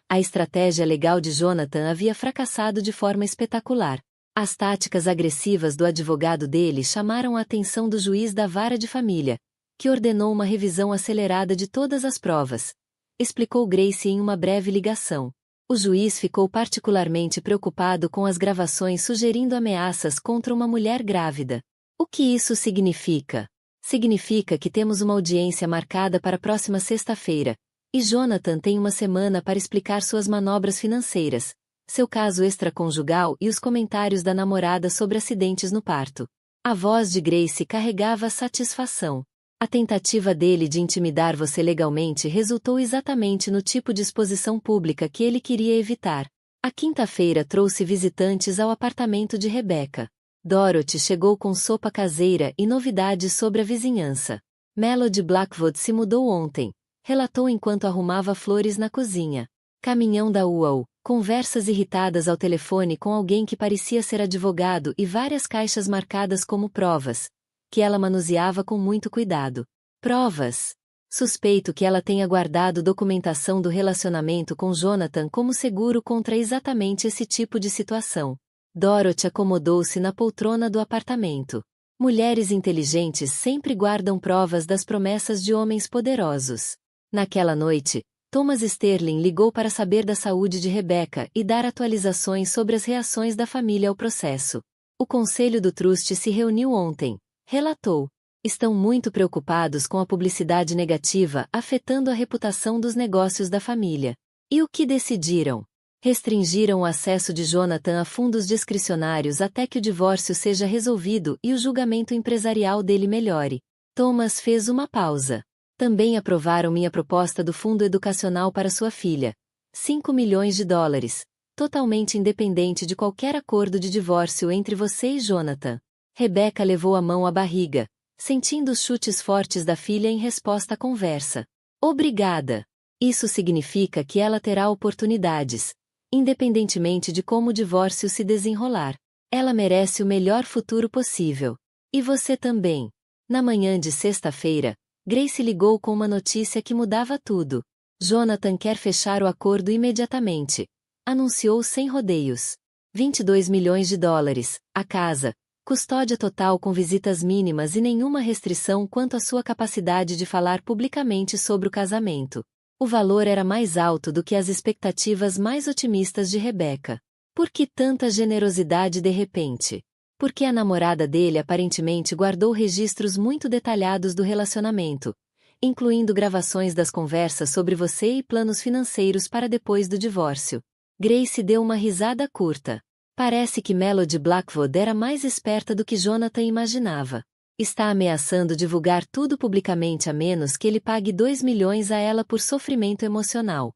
A estratégia legal de Jonathan havia fracassado de forma espetacular. As táticas agressivas do advogado dele chamaram a atenção do juiz da vara de família, que ordenou uma revisão acelerada de todas as provas, explicou Grace em uma breve ligação. O juiz ficou particularmente preocupado com as gravações sugerindo ameaças contra uma mulher grávida. O que isso significa? Significa que temos uma audiência marcada para a próxima sexta-feira, e Jonathan tem uma semana para explicar suas manobras financeiras, seu caso extraconjugal e os comentários da namorada sobre acidentes no parto. A voz de Grace carregava satisfação. A tentativa dele de intimidar você legalmente resultou exatamente no tipo de exposição pública que ele queria evitar. A quinta-feira trouxe visitantes ao apartamento de Rebecca. Dorothy chegou com sopa caseira e novidades sobre a vizinhança. Melody Blackwood se mudou ontem, relatou enquanto arrumava flores na cozinha. Caminhão da UAU, conversas irritadas ao telefone com alguém que parecia ser advogado e várias caixas marcadas como provas, que ela manuseava com muito cuidado. Provas. Suspeito que ela tenha guardado documentação do relacionamento com Jonathan como seguro contra exatamente esse tipo de situação. Dorothy acomodou-se na poltrona do apartamento. Mulheres inteligentes sempre guardam provas das promessas de homens poderosos. Naquela noite, Thomas Sterling ligou para saber da saúde de Rebecca e dar atualizações sobre as reações da família ao processo. O conselho do trust se reuniu ontem, relatou. Estão muito preocupados com a publicidade negativa afetando a reputação dos negócios da família. E o que decidiram? Restringiram o acesso de Jonathan a fundos discricionários até que o divórcio seja resolvido e o julgamento empresarial dele melhore. Thomas fez uma pausa. Também aprovaram minha proposta do fundo educacional para sua filha. 5 milhões de dólares, totalmente independente de qualquer acordo de divórcio entre você e Jonathan. Rebecca levou a mão à barriga, sentindo os chutes fortes da filha em resposta à conversa. Obrigada. Isso significa que ela terá oportunidades, independentemente de como o divórcio se desenrolar. Ela merece o melhor futuro possível. E você também. Na manhã de sexta-feira, Grace ligou com uma notícia que mudava tudo. Jonathan quer fechar o acordo imediatamente. Anunciou sem rodeios. 22 milhões de dólares, a casa, custódia total com visitas mínimas e nenhuma restrição quanto à sua capacidade de falar publicamente sobre o casamento. O valor era mais alto do que as expectativas mais otimistas de Rebecca. Por que tanta generosidade de repente? Porque a namorada dele aparentemente guardou registros muito detalhados do relacionamento, incluindo gravações das conversas sobre você e planos financeiros para depois do divórcio. Grace deu uma risada curta. Parece que Melody Blackwood era mais esperta do que Jonathan imaginava. Está ameaçando divulgar tudo publicamente a menos que ele pague 2 milhões a ela por sofrimento emocional.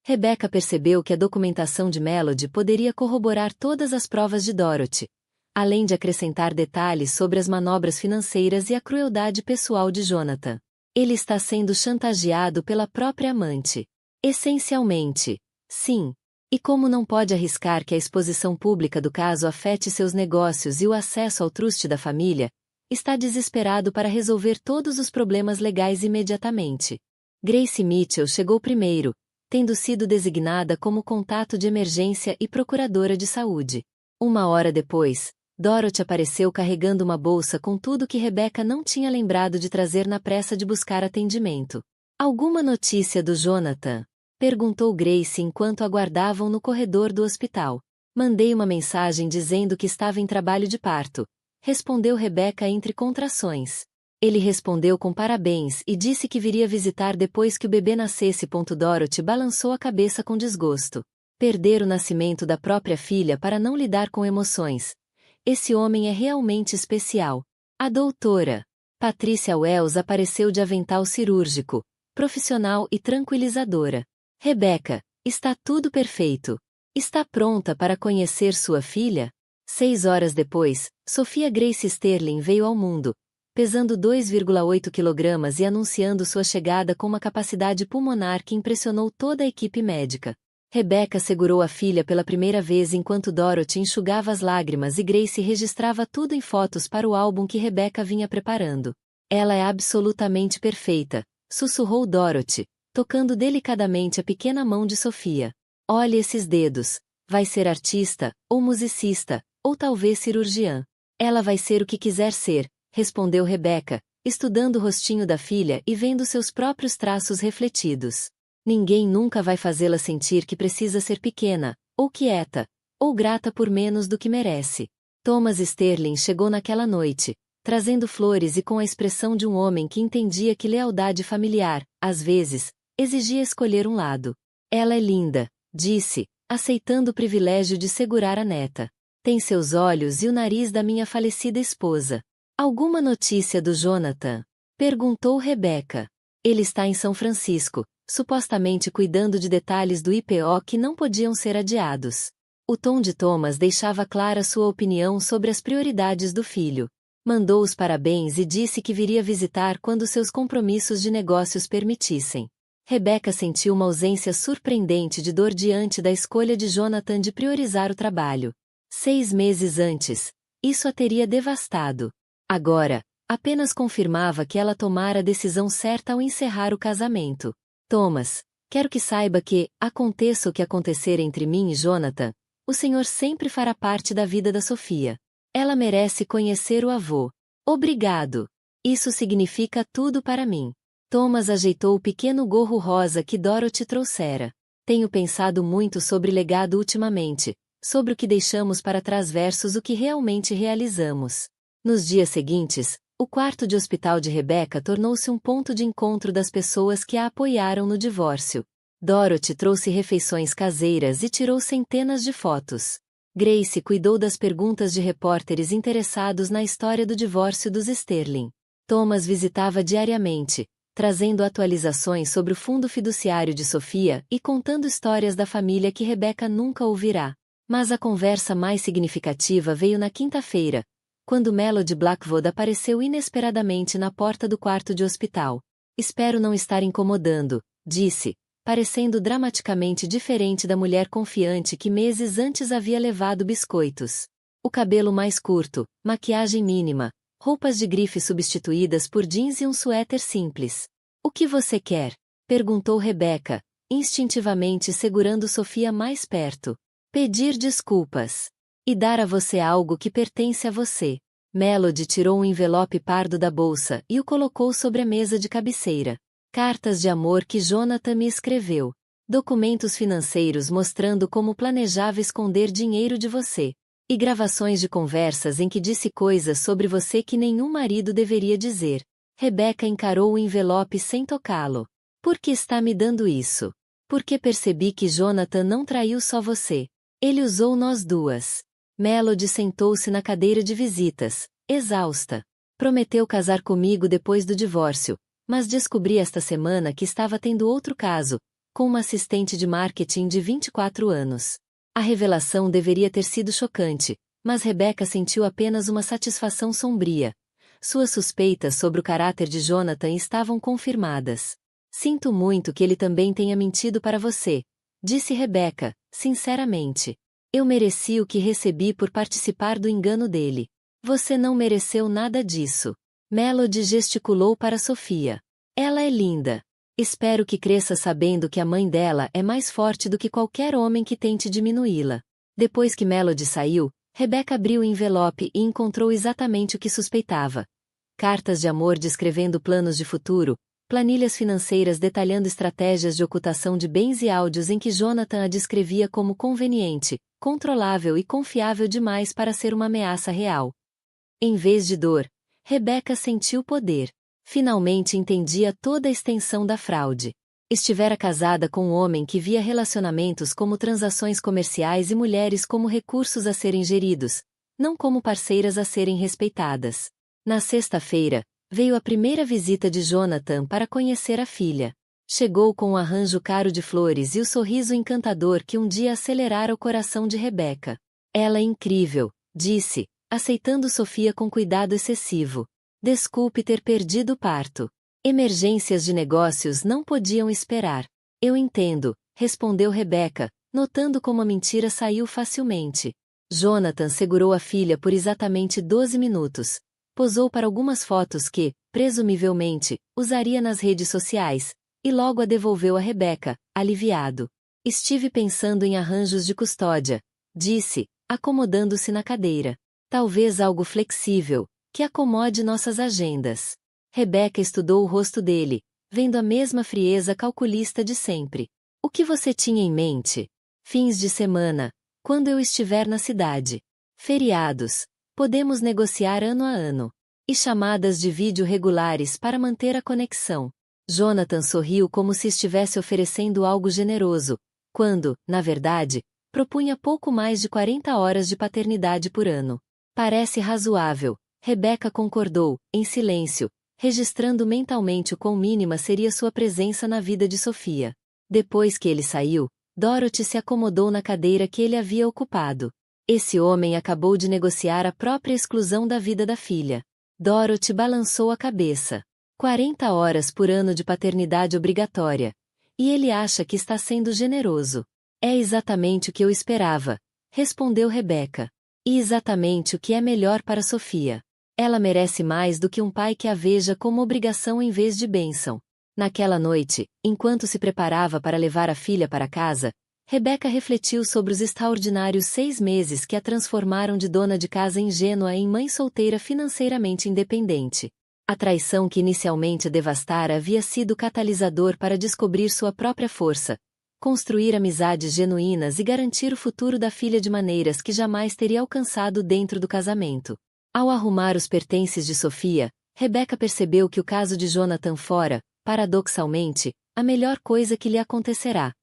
Rebecca percebeu que a documentação de Melody poderia corroborar todas as provas de Dorothy, além de acrescentar detalhes sobre as manobras financeiras e a crueldade pessoal de Jonathan. Ele está sendo chantageado pela própria amante. Essencialmente, sim. E como não pode arriscar que a exposição pública do caso afete seus negócios e o acesso ao truste da família, está desesperado para resolver todos os problemas legais imediatamente. Grace Mitchell chegou primeiro, tendo sido designada como contato de emergência e procuradora de saúde. 1 hora depois, Dorothy apareceu carregando uma bolsa com tudo que Rebecca não tinha lembrado de trazer na pressa de buscar atendimento. Alguma notícia do Jonathan? Perguntou Grace enquanto aguardavam no corredor do hospital. Mandei uma mensagem dizendo que estava em trabalho de parto, respondeu Rebecca entre contrações. Ele respondeu com parabéns e disse que viria visitar depois que o bebê nascesse. Dorothy balançou a cabeça com desgosto. Perder o nascimento da própria filha para não lidar com emoções. Esse homem é realmente especial. A doutora Patricia Wells apareceu de avental cirúrgico, profissional e tranquilizadora. Rebecca, está tudo perfeito. Está pronta para conhecer sua filha? 6 horas depois, Sophia Grace Sterling veio ao mundo, pesando 2,8 kg e anunciando sua chegada com uma capacidade pulmonar que impressionou toda a equipe médica. Rebecca segurou a filha pela primeira vez enquanto Dorothy enxugava as lágrimas e Grace registrava tudo em fotos para o álbum que Rebecca vinha preparando. Ela é absolutamente perfeita, sussurrou Dorothy, tocando delicadamente a pequena mão de Sophia. Olhe esses dedos. Vai ser artista, ou musicista, ou talvez cirurgiã. Ela vai ser o que quiser ser, respondeu Rebecca, estudando o rostinho da filha e vendo seus próprios traços refletidos. Ninguém nunca vai fazê-la sentir que precisa ser pequena, ou quieta, ou grata por menos do que merece. Thomas Sterling chegou naquela noite, trazendo flores e com a expressão de um homem que entendia que lealdade familiar, às vezes, exigia escolher um lado. Ela é linda, disse, aceitando o privilégio de segurar a neta. Tem seus olhos e o nariz da minha falecida esposa. Alguma notícia do Jonathan? Perguntou Rebecca. Ele está em São Francisco, supostamente cuidando de detalhes do IPO que não podiam ser adiados. O tom de Thomas deixava clara sua opinião sobre as prioridades do filho. Mandou os parabéns e disse que viria visitar quando seus compromissos de negócios permitissem. Rebecca sentiu uma ausência surpreendente de dor diante da escolha de Jonathan de priorizar o trabalho. 6 meses antes, isso a teria devastado. Agora, apenas confirmava que ela tomara a decisão certa ao encerrar o casamento. Thomas, quero que saiba que, aconteça o que acontecer entre mim e Jonathan, o Senhor sempre fará parte da vida da Sophia. Ela merece conhecer o avô. Obrigado. Isso significa tudo para mim. Thomas ajeitou o pequeno gorro rosa que Dorothy trouxera. Tenho pensado muito sobre legado ultimamente, sobre o que deixamos para trás versus o que realmente realizamos. Nos dias seguintes, o quarto de hospital de Rebecca tornou-se um ponto de encontro das pessoas que a apoiaram no divórcio. Dorothy trouxe refeições caseiras e tirou centenas de fotos. Grace cuidou das perguntas de repórteres interessados na história do divórcio dos Sterling. Thomas visitava diariamente, trazendo atualizações sobre o fundo fiduciário de Sophia e contando histórias da família que Rebecca nunca ouvirá. Mas a conversa mais significativa veio na quinta-feira, quando Melody Blackwood apareceu inesperadamente na porta do quarto de hospital. Espero não estar incomodando, disse, parecendo dramaticamente diferente da mulher confiante que meses antes havia levado biscoitos. O cabelo mais curto, maquiagem mínima, roupas de grife substituídas por jeans e um suéter simples. O que você quer? Perguntou Rebecca, instintivamente segurando Sofia mais perto. Pedir desculpas. E dar a você algo que pertence a você. Melody tirou um envelope pardo da bolsa e o colocou sobre a mesa de cabeceira. Cartas de amor que Jonathan me escreveu. Documentos financeiros mostrando como planejava esconder dinheiro de você. E gravações de conversas em que disse coisas sobre você que nenhum marido deveria dizer. Rebecca encarou o envelope sem tocá-lo. Por que está me dando isso? Porque percebi que Jonathan não traiu só você. Ele usou nós duas. Melody sentou-se na cadeira de visitas, exausta. Prometeu casar comigo depois do divórcio, mas descobri esta semana que estava tendo outro caso, com uma assistente de marketing de 24 anos. A revelação deveria ter sido chocante, mas Rebecca sentiu apenas uma satisfação sombria. Suas suspeitas sobre o caráter de Jonathan estavam confirmadas. Sinto muito que ele também tenha mentido para você, disse Rebecca, sinceramente. Eu mereci o que recebi por participar do engano dele. Você não mereceu nada disso. Melody gesticulou para Sofia. Ela é linda. Espero que cresça sabendo que a mãe dela é mais forte do que qualquer homem que tente diminuí-la. Depois que Melody saiu, Rebecca abriu o envelope e encontrou exatamente o que suspeitava. Cartas de amor descrevendo planos de futuro, planilhas financeiras detalhando estratégias de ocultação de bens e áudios em que Jonathan a descrevia como conveniente, controlável e confiável demais para ser uma ameaça real. Em vez de dor, Rebecca sentiu poder. Finalmente entendia toda a extensão da fraude. Estivera casada com um homem que via relacionamentos como transações comerciais e mulheres como recursos a serem geridos, não como parceiras a serem respeitadas. Na sexta-feira, veio a primeira visita de Jonathan para conhecer a filha. Chegou com um arranjo caro de flores e o sorriso encantador que um dia acelerara o coração de Rebecca. Ela é incrível, disse, aceitando Sofia com cuidado excessivo. Desculpe ter perdido o parto. Emergências de negócios não podiam esperar. Eu entendo, respondeu Rebecca, notando como a mentira saiu facilmente. Jonathan segurou a filha por exatamente 12 minutos. Posou para algumas fotos que, presumivelmente, usaria nas redes sociais, e logo a devolveu a Rebecca, aliviado. Estive pensando em arranjos de custódia, disse, acomodando-se na cadeira. Talvez algo flexível, que acomode nossas agendas. Rebecca estudou o rosto dele, vendo a mesma frieza calculista de sempre. O que você tinha em mente? Fins de semana, quando eu estiver na cidade. Feriados, podemos negociar ano a ano. E chamadas de vídeo regulares para manter a conexão. Jonathan sorriu como se estivesse oferecendo algo generoso, quando, na verdade, propunha pouco mais de 40 horas de paternidade por ano. Parece razoável. Rebecca concordou, em silêncio, registrando mentalmente o quão mínima seria sua presença na vida de Sofia. Depois que ele saiu, Dorothy se acomodou na cadeira que ele havia ocupado. Esse homem acabou de negociar a própria exclusão da vida da filha. Dorothy balançou a cabeça. 40 horas por ano de paternidade obrigatória. E ele acha que está sendo generoso. É exatamente o que eu esperava, respondeu Rebecca. E exatamente o que é melhor para Sofia. Ela merece mais do que um pai que a veja como obrigação em vez de bênção. Naquela noite, enquanto se preparava para levar a filha para casa, Rebecca refletiu sobre os extraordinários 6 meses que a transformaram de dona de casa ingênua em mãe solteira financeiramente independente. A traição que inicialmente a devastara havia sido catalisador para descobrir sua própria força, construir amizades genuínas e garantir o futuro da filha de maneiras que jamais teria alcançado dentro do casamento. Ao arrumar os pertences de Sofia, Rebecca percebeu que o caso de Jonathan fora, paradoxalmente, a melhor coisa que lhe acontecerá,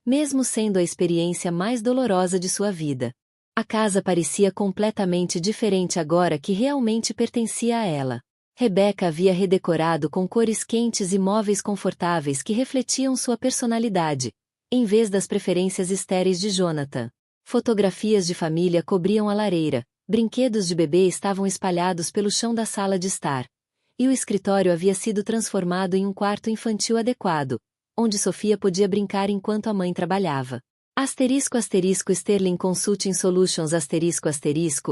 mesmo sendo a experiência mais dolorosa de sua vida. A casa parecia completamente diferente agora que realmente pertencia a ela. Rebecca havia redecorado com cores quentes e móveis confortáveis que refletiam sua personalidade, em vez das preferências estéreis de Jonathan. Fotografias de família cobriam a lareira, brinquedos de bebê estavam espalhados pelo chão da sala de estar, e o escritório havia sido transformado em um quarto infantil adequado, onde Sofia podia brincar enquanto a mãe trabalhava. Sterling Consulting Solutions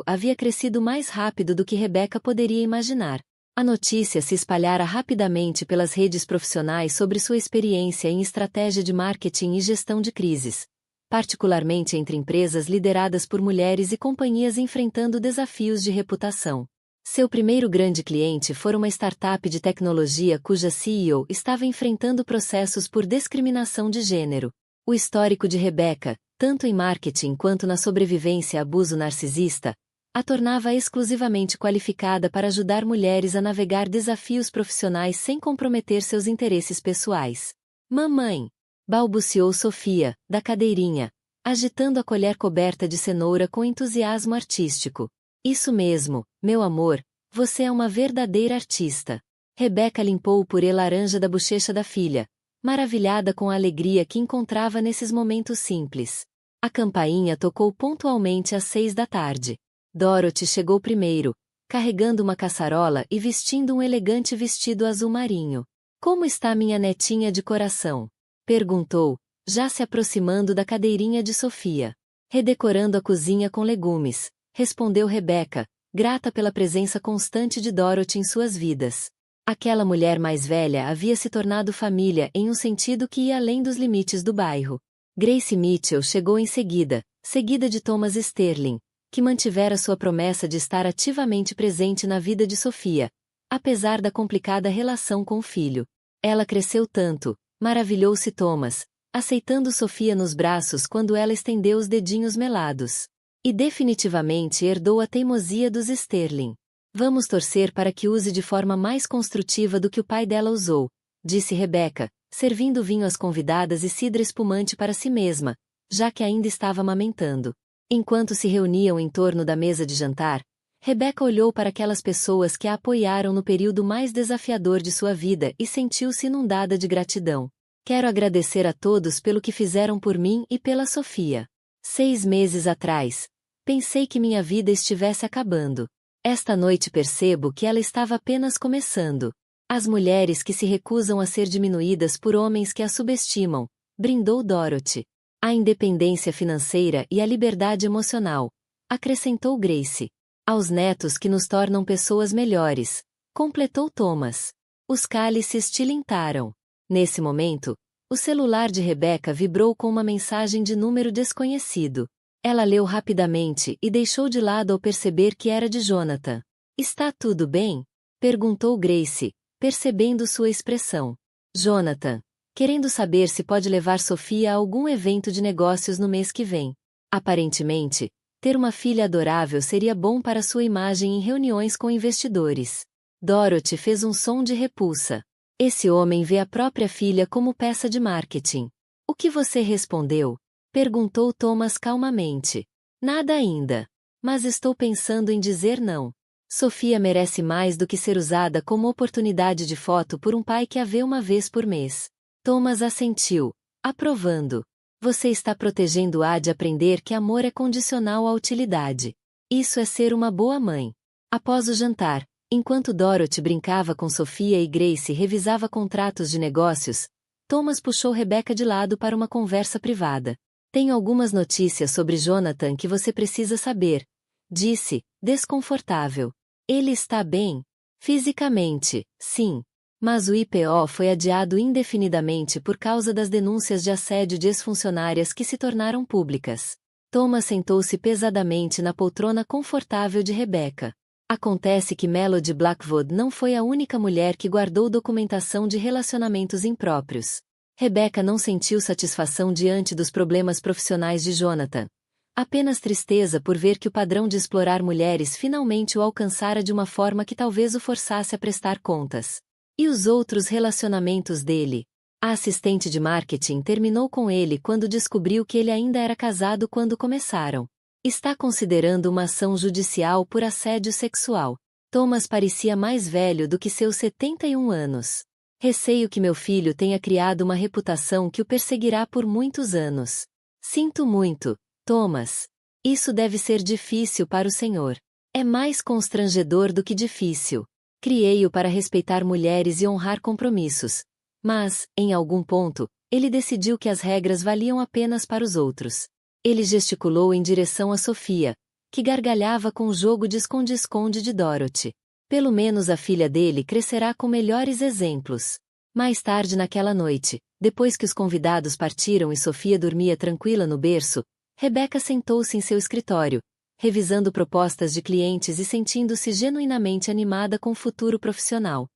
havia crescido mais rápido do que Rebecca poderia imaginar. A notícia se espalhara rapidamente pelas redes profissionais sobre sua experiência em estratégia de marketing e gestão de crises, particularmente entre empresas lideradas por mulheres e companhias enfrentando desafios de reputação. Seu primeiro grande cliente fora uma startup de tecnologia cuja CEO estava enfrentando processos por discriminação de gênero. O histórico de Rebecca, tanto em marketing quanto na sobrevivência a abuso narcisista, a tornava exclusivamente qualificada para ajudar mulheres a navegar desafios profissionais sem comprometer seus interesses pessoais. Mamãe! Balbuciou Sofia, da cadeirinha, agitando a colher coberta de cenoura com entusiasmo artístico. Isso mesmo, meu amor, você é uma verdadeira artista. Rebecca limpou o purê laranja da bochecha da filha, maravilhada com a alegria que encontrava nesses momentos simples. A campainha tocou pontualmente às 6 da tarde. Dorothy chegou primeiro, carregando uma caçarola e vestindo um elegante vestido azul marinho. Como está minha netinha de coração? Perguntou, já se aproximando da cadeirinha de Sofia. Redecorando a cozinha com legumes, respondeu Rebecca, grata pela presença constante de Dorothy em suas vidas. Aquela mulher mais velha havia se tornado família em um sentido que ia além dos limites do bairro. Grace Mitchell chegou em seguida, seguida de Thomas Sterling, que mantivera sua promessa de estar ativamente presente na vida de Sofia, apesar da complicada relação com o filho. Ela cresceu tanto, maravilhou-se Thomas, aceitando Sofia nos braços quando ela estendeu os dedinhos melados. E definitivamente herdou a teimosia dos Sterling. Vamos torcer para que use de forma mais construtiva do que o pai dela usou, disse Rebecca, servindo vinho às convidadas e cidra espumante para si mesma, já que ainda estava amamentando. Enquanto se reuniam em torno da mesa de jantar, Rebecca olhou para aquelas pessoas que a apoiaram no período mais desafiador de sua vida e sentiu-se inundada de gratidão. Quero agradecer a todos pelo que fizeram por mim e pela Sofia. 6 meses atrás, pensei que minha vida estivesse acabando. Esta noite percebo que ela estava apenas começando. As mulheres que se recusam a ser diminuídas por homens que a subestimam, brindou Dorothy. A independência financeira e a liberdade emocional, acrescentou Grace. Aos netos que nos tornam pessoas melhores, completou Thomas. Os cálices tilintaram. Nesse momento, o celular de Rebecca vibrou com uma mensagem de número desconhecido. Ela leu rapidamente e deixou de lado ao perceber que era de Jonathan. Está tudo bem? Perguntou Grace, percebendo sua expressão. Jonathan, querendo saber se pode levar Sofia a algum evento de negócios no mês que vem. Aparentemente, ter uma filha adorável seria bom para sua imagem em reuniões com investidores. Dorothy fez um som de repulsa. Esse homem vê a própria filha como peça de marketing. O que você respondeu? Perguntou Thomas calmamente. Nada ainda. Mas estou pensando em dizer não. Sofia merece mais do que ser usada como oportunidade de foto por um pai que a vê uma vez por mês. Thomas assentiu, aprovando. Você está protegendo-a de aprender que amor é condicional à utilidade. Isso é ser uma boa mãe. Após o jantar, enquanto Dorothy brincava com Sofia e Grace revisava contratos de negócios, Thomas puxou Rebecca de lado para uma conversa privada. Tenho algumas notícias sobre Jonathan que você precisa saber, disse, desconfortável. Ele está bem? Fisicamente, sim. Mas o IPO foi adiado indefinidamente por causa das denúncias de assédio de ex-funcionárias que se tornaram públicas. Thomas sentou-se pesadamente na poltrona confortável de Rebecca. Acontece que Melody Blackwood não foi a única mulher que guardou documentação de relacionamentos impróprios. Rebecca não sentiu satisfação diante dos problemas profissionais de Jonathan. Apenas tristeza por ver que o padrão de explorar mulheres finalmente o alcançara de uma forma que talvez o forçasse a prestar contas. E os outros relacionamentos dele? A assistente de marketing terminou com ele quando descobriu que ele ainda era casado quando começaram. Está considerando uma ação judicial por assédio sexual. Thomas parecia mais velho do que seus 71 anos. Receio que meu filho tenha criado uma reputação que o perseguirá por muitos anos. Sinto muito, Thomas. Isso deve ser difícil para o senhor. É mais constrangedor do que difícil. Criei-o para respeitar mulheres e honrar compromissos. Mas, em algum ponto, ele decidiu que as regras valiam apenas para os outros. Ele gesticulou em direção a Sofia, que gargalhava com o jogo de esconde-esconde de Dorothy. Pelo menos a filha dele crescerá com melhores exemplos. Mais tarde naquela noite, depois que os convidados partiram e Sofia dormia tranquila no berço, Rebecca sentou-se em seu escritório, revisando propostas de clientes e sentindo-se genuinamente animada com o futuro profissional.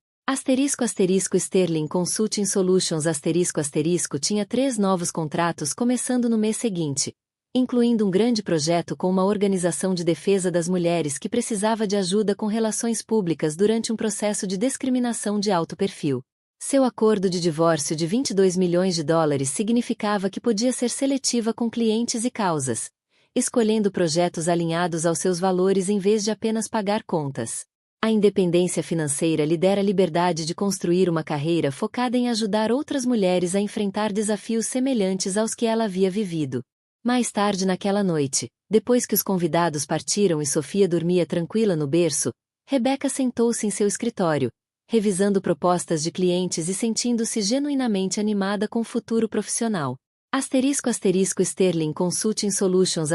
Sterling Consulting Solutions tinha 3 novos contratos começando no mês seguinte, incluindo um grande projeto com uma organização de defesa das mulheres que precisava de ajuda com relações públicas durante um processo de discriminação de alto perfil. Seu acordo de divórcio de $22 milhões significava que podia ser seletiva com clientes e causas, escolhendo projetos alinhados aos seus valores em vez de apenas pagar contas. A independência financeira lhe dera a liberdade de construir uma carreira focada em ajudar outras mulheres a enfrentar desafios semelhantes aos que ela havia vivido. Mais tarde naquela noite, depois que os convidados partiram e Sofia dormia tranquila no berço, Rebecca sentou-se em seu escritório, revisando propostas de clientes e sentindo-se genuinamente animada com o futuro profissional. Sterling Consulting Solutions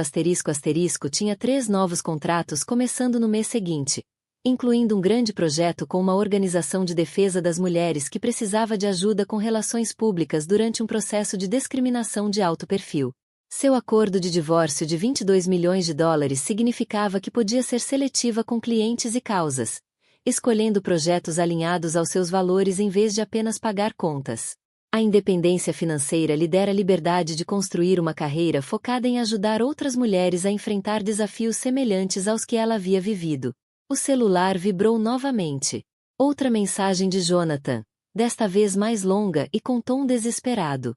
tinha 3 novos contratos começando no mês seguinte, incluindo um grande projeto com uma organização de defesa das mulheres que precisava de ajuda com relações públicas durante um processo de discriminação de alto perfil. Seu acordo de divórcio de $22 milhões significava que podia ser seletiva com clientes e causas, escolhendo projetos alinhados aos seus valores em vez de apenas pagar contas. A independência financeira lhe dera a liberdade de construir uma carreira focada em ajudar outras mulheres a enfrentar desafios semelhantes aos que ela havia vivido. O celular vibrou novamente. Outra mensagem de Jonathan, desta vez mais longa e com tom desesperado.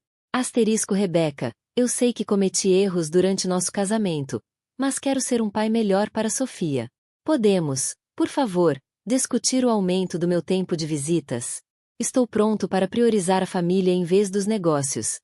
Rebecca, eu sei que cometi erros durante nosso casamento, mas quero ser um pai melhor para Sofia. Podemos, por favor, discutir o aumento do meu tempo de visitas? Estou pronto para priorizar a família em vez dos negócios.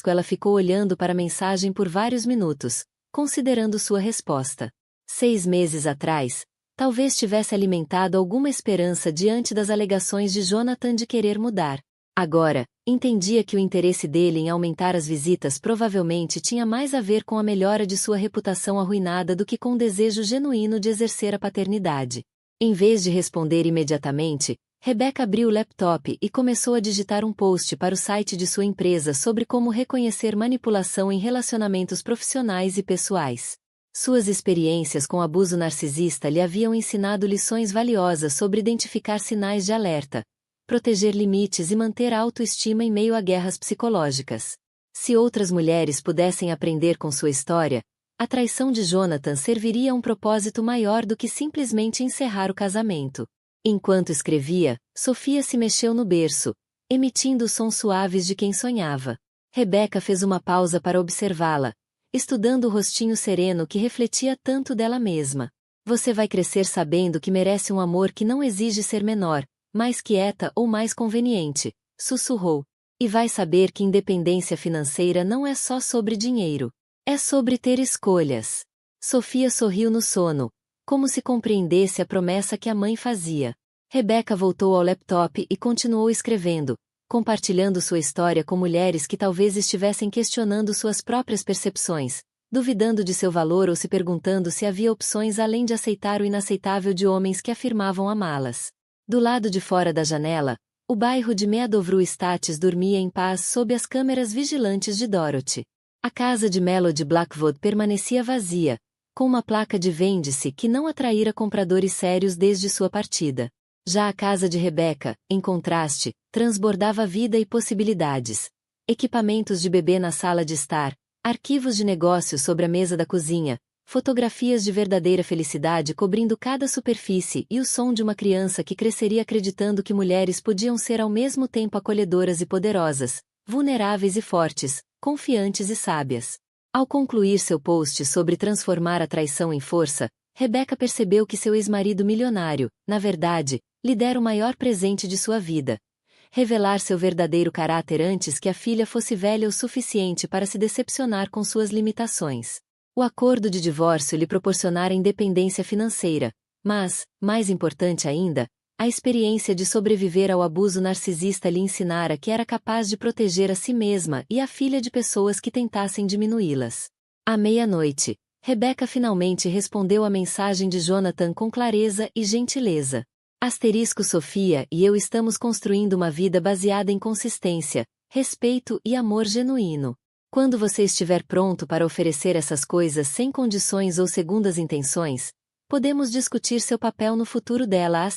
Ela ficou olhando para a mensagem por vários minutos, considerando sua resposta. 6 meses atrás, talvez tivesse alimentado alguma esperança diante das alegações de Jonathan de querer mudar. Agora, entendia que o interesse dele em aumentar as visitas provavelmente tinha mais a ver com a melhora de sua reputação arruinada do que com o desejo genuíno de exercer a paternidade. Em vez de responder imediatamente, Rebecca abriu o laptop e começou a digitar um post para o site de sua empresa sobre como reconhecer manipulação em relacionamentos profissionais e pessoais. Suas experiências com abuso narcisista lhe haviam ensinado lições valiosas sobre identificar sinais de alerta, proteger limites e manter a autoestima em meio a guerras psicológicas. Se outras mulheres pudessem aprender com sua história, a traição de Jonathan serviria a um propósito maior do que simplesmente encerrar o casamento. Enquanto escrevia, Sofia se mexeu no berço, emitindo sons suaves de quem sonhava. Rebecca fez uma pausa para observá-la, estudando o rostinho sereno que refletia tanto dela mesma. Você vai crescer sabendo que merece um amor que não exige ser menor, mais quieta ou mais conveniente, sussurrou. E vai saber que independência financeira não é só sobre dinheiro. É sobre ter escolhas. Sofia sorriu no sono, como se compreendesse a promessa que a mãe fazia. Rebecca voltou ao laptop e continuou escrevendo, compartilhando sua história com mulheres que talvez estivessem questionando suas próprias percepções, duvidando de seu valor ou se perguntando se havia opções além de aceitar o inaceitável de homens que afirmavam amá-las. Do lado de fora da janela, o bairro de Meadowview Estates dormia em paz sob as câmeras vigilantes de Dorothy. A casa de Melody Blackwood permanecia vazia, com uma placa de vende-se que não atraíra compradores sérios desde sua partida. Já a casa de Rebecca, em contraste, transbordava vida e possibilidades. Equipamentos de bebê na sala de estar, arquivos de negócios sobre a mesa da cozinha, fotografias de verdadeira felicidade cobrindo cada superfície e o som de uma criança que cresceria acreditando que mulheres podiam ser ao mesmo tempo acolhedoras e poderosas, vulneráveis e fortes, confiantes e sábias. Ao concluir seu post sobre transformar a traição em força, Rebecca percebeu que seu ex-marido milionário, na verdade, lhe dera o maior presente de sua vida. Revelar seu verdadeiro caráter antes que a filha fosse velha o suficiente para se decepcionar com suas limitações. O acordo de divórcio lhe proporcionara independência financeira, mas, mais importante ainda, A experiência de sobreviver ao abuso narcisista lhe ensinara que era capaz de proteger a si mesma e a filha de pessoas que tentassem diminuí-las. À meia-noite, Rebecca finalmente respondeu à mensagem de Jonathan com clareza e gentileza. Sofia e eu estamos construindo uma vida baseada em consistência, respeito e amor genuíno. Quando você estiver pronto para oferecer essas coisas sem condições ou segundas intenções, podemos discutir seu papel no futuro dela.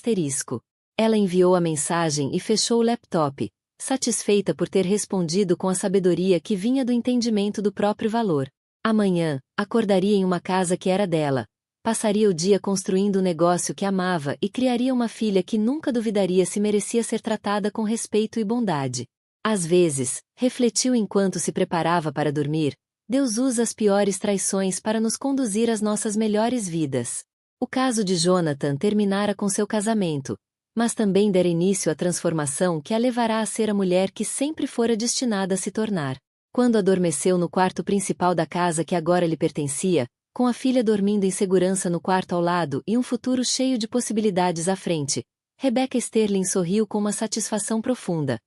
Ela enviou a mensagem e fechou o laptop, satisfeita por ter respondido com a sabedoria que vinha do entendimento do próprio valor. Amanhã, acordaria em uma casa que era dela, passaria o dia construindo um negócio que amava e criaria uma filha que nunca duvidaria se merecia ser tratada com respeito e bondade. Às vezes, refletiu enquanto se preparava para dormir, Deus usa as piores traições para nos conduzir às nossas melhores vidas. O caso de Jonathan terminara com seu casamento, mas também dera início à transformação que a levará a ser a mulher que sempre fora destinada a se tornar. Quando adormeceu no quarto principal da casa que agora lhe pertencia, com a filha dormindo em segurança no quarto ao lado e um futuro cheio de possibilidades à frente, Rebecca Sterling sorriu com uma satisfação profunda.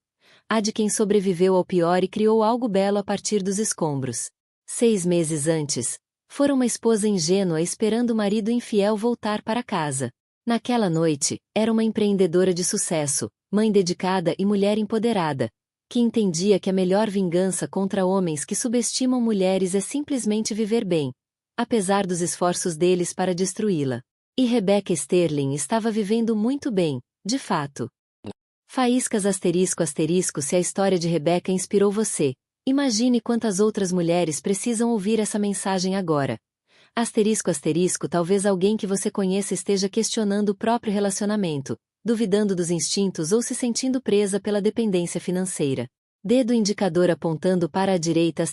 A de quem sobreviveu ao pior e criou algo belo a partir dos escombros. 6 meses antes, fora uma esposa ingênua esperando o marido infiel voltar para casa. Naquela noite, era uma empreendedora de sucesso, mãe dedicada e mulher empoderada, que entendia que a melhor vingança contra homens que subestimam mulheres é simplesmente viver bem, apesar dos esforços deles para destruí-la. E Rebecca Sterling estava vivendo muito bem, de fato. Faíscas ***, se a história de Rebecca inspirou você, imagine quantas outras mulheres precisam ouvir essa mensagem agora. Talvez alguém que você conheça esteja questionando o próprio relacionamento, duvidando dos instintos ou se sentindo presa pela dependência financeira. Dedo indicador apontando para a direita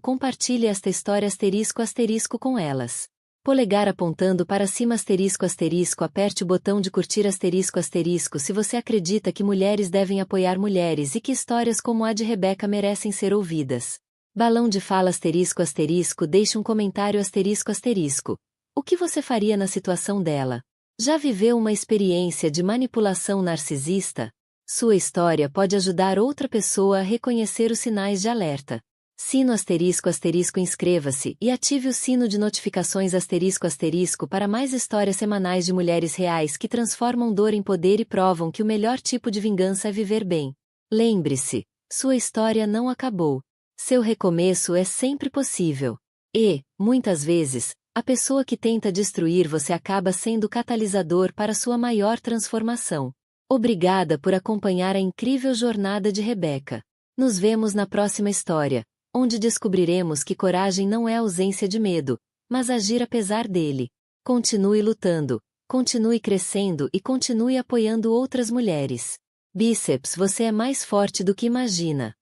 compartilhe esta história com elas. Polegar apontando para cima aperte o botão de curtir se você acredita que mulheres devem apoiar mulheres e que histórias como a de Rebecca merecem ser ouvidas. Balão de fala deixe um comentário O que você faria na situação dela? Já viveu uma experiência de manipulação narcisista? Sua história pode ajudar outra pessoa a reconhecer os sinais de alerta. Sino inscreva-se e ative o sino de notificações para mais histórias semanais de mulheres reais que transformam dor em poder e provam que o melhor tipo de vingança é viver bem. Lembre-se, sua história não acabou. Seu recomeço é sempre possível. E, muitas vezes, a pessoa que tenta destruir você acaba sendo o catalisador para sua maior transformação. Obrigada por acompanhar a incrível jornada de Rebecca. Nos vemos na próxima história, onde descobriremos que coragem não é ausência de medo, mas agir apesar dele. Continue lutando, continue crescendo e continue apoiando outras mulheres. Bíceps, você é mais forte do que imagina.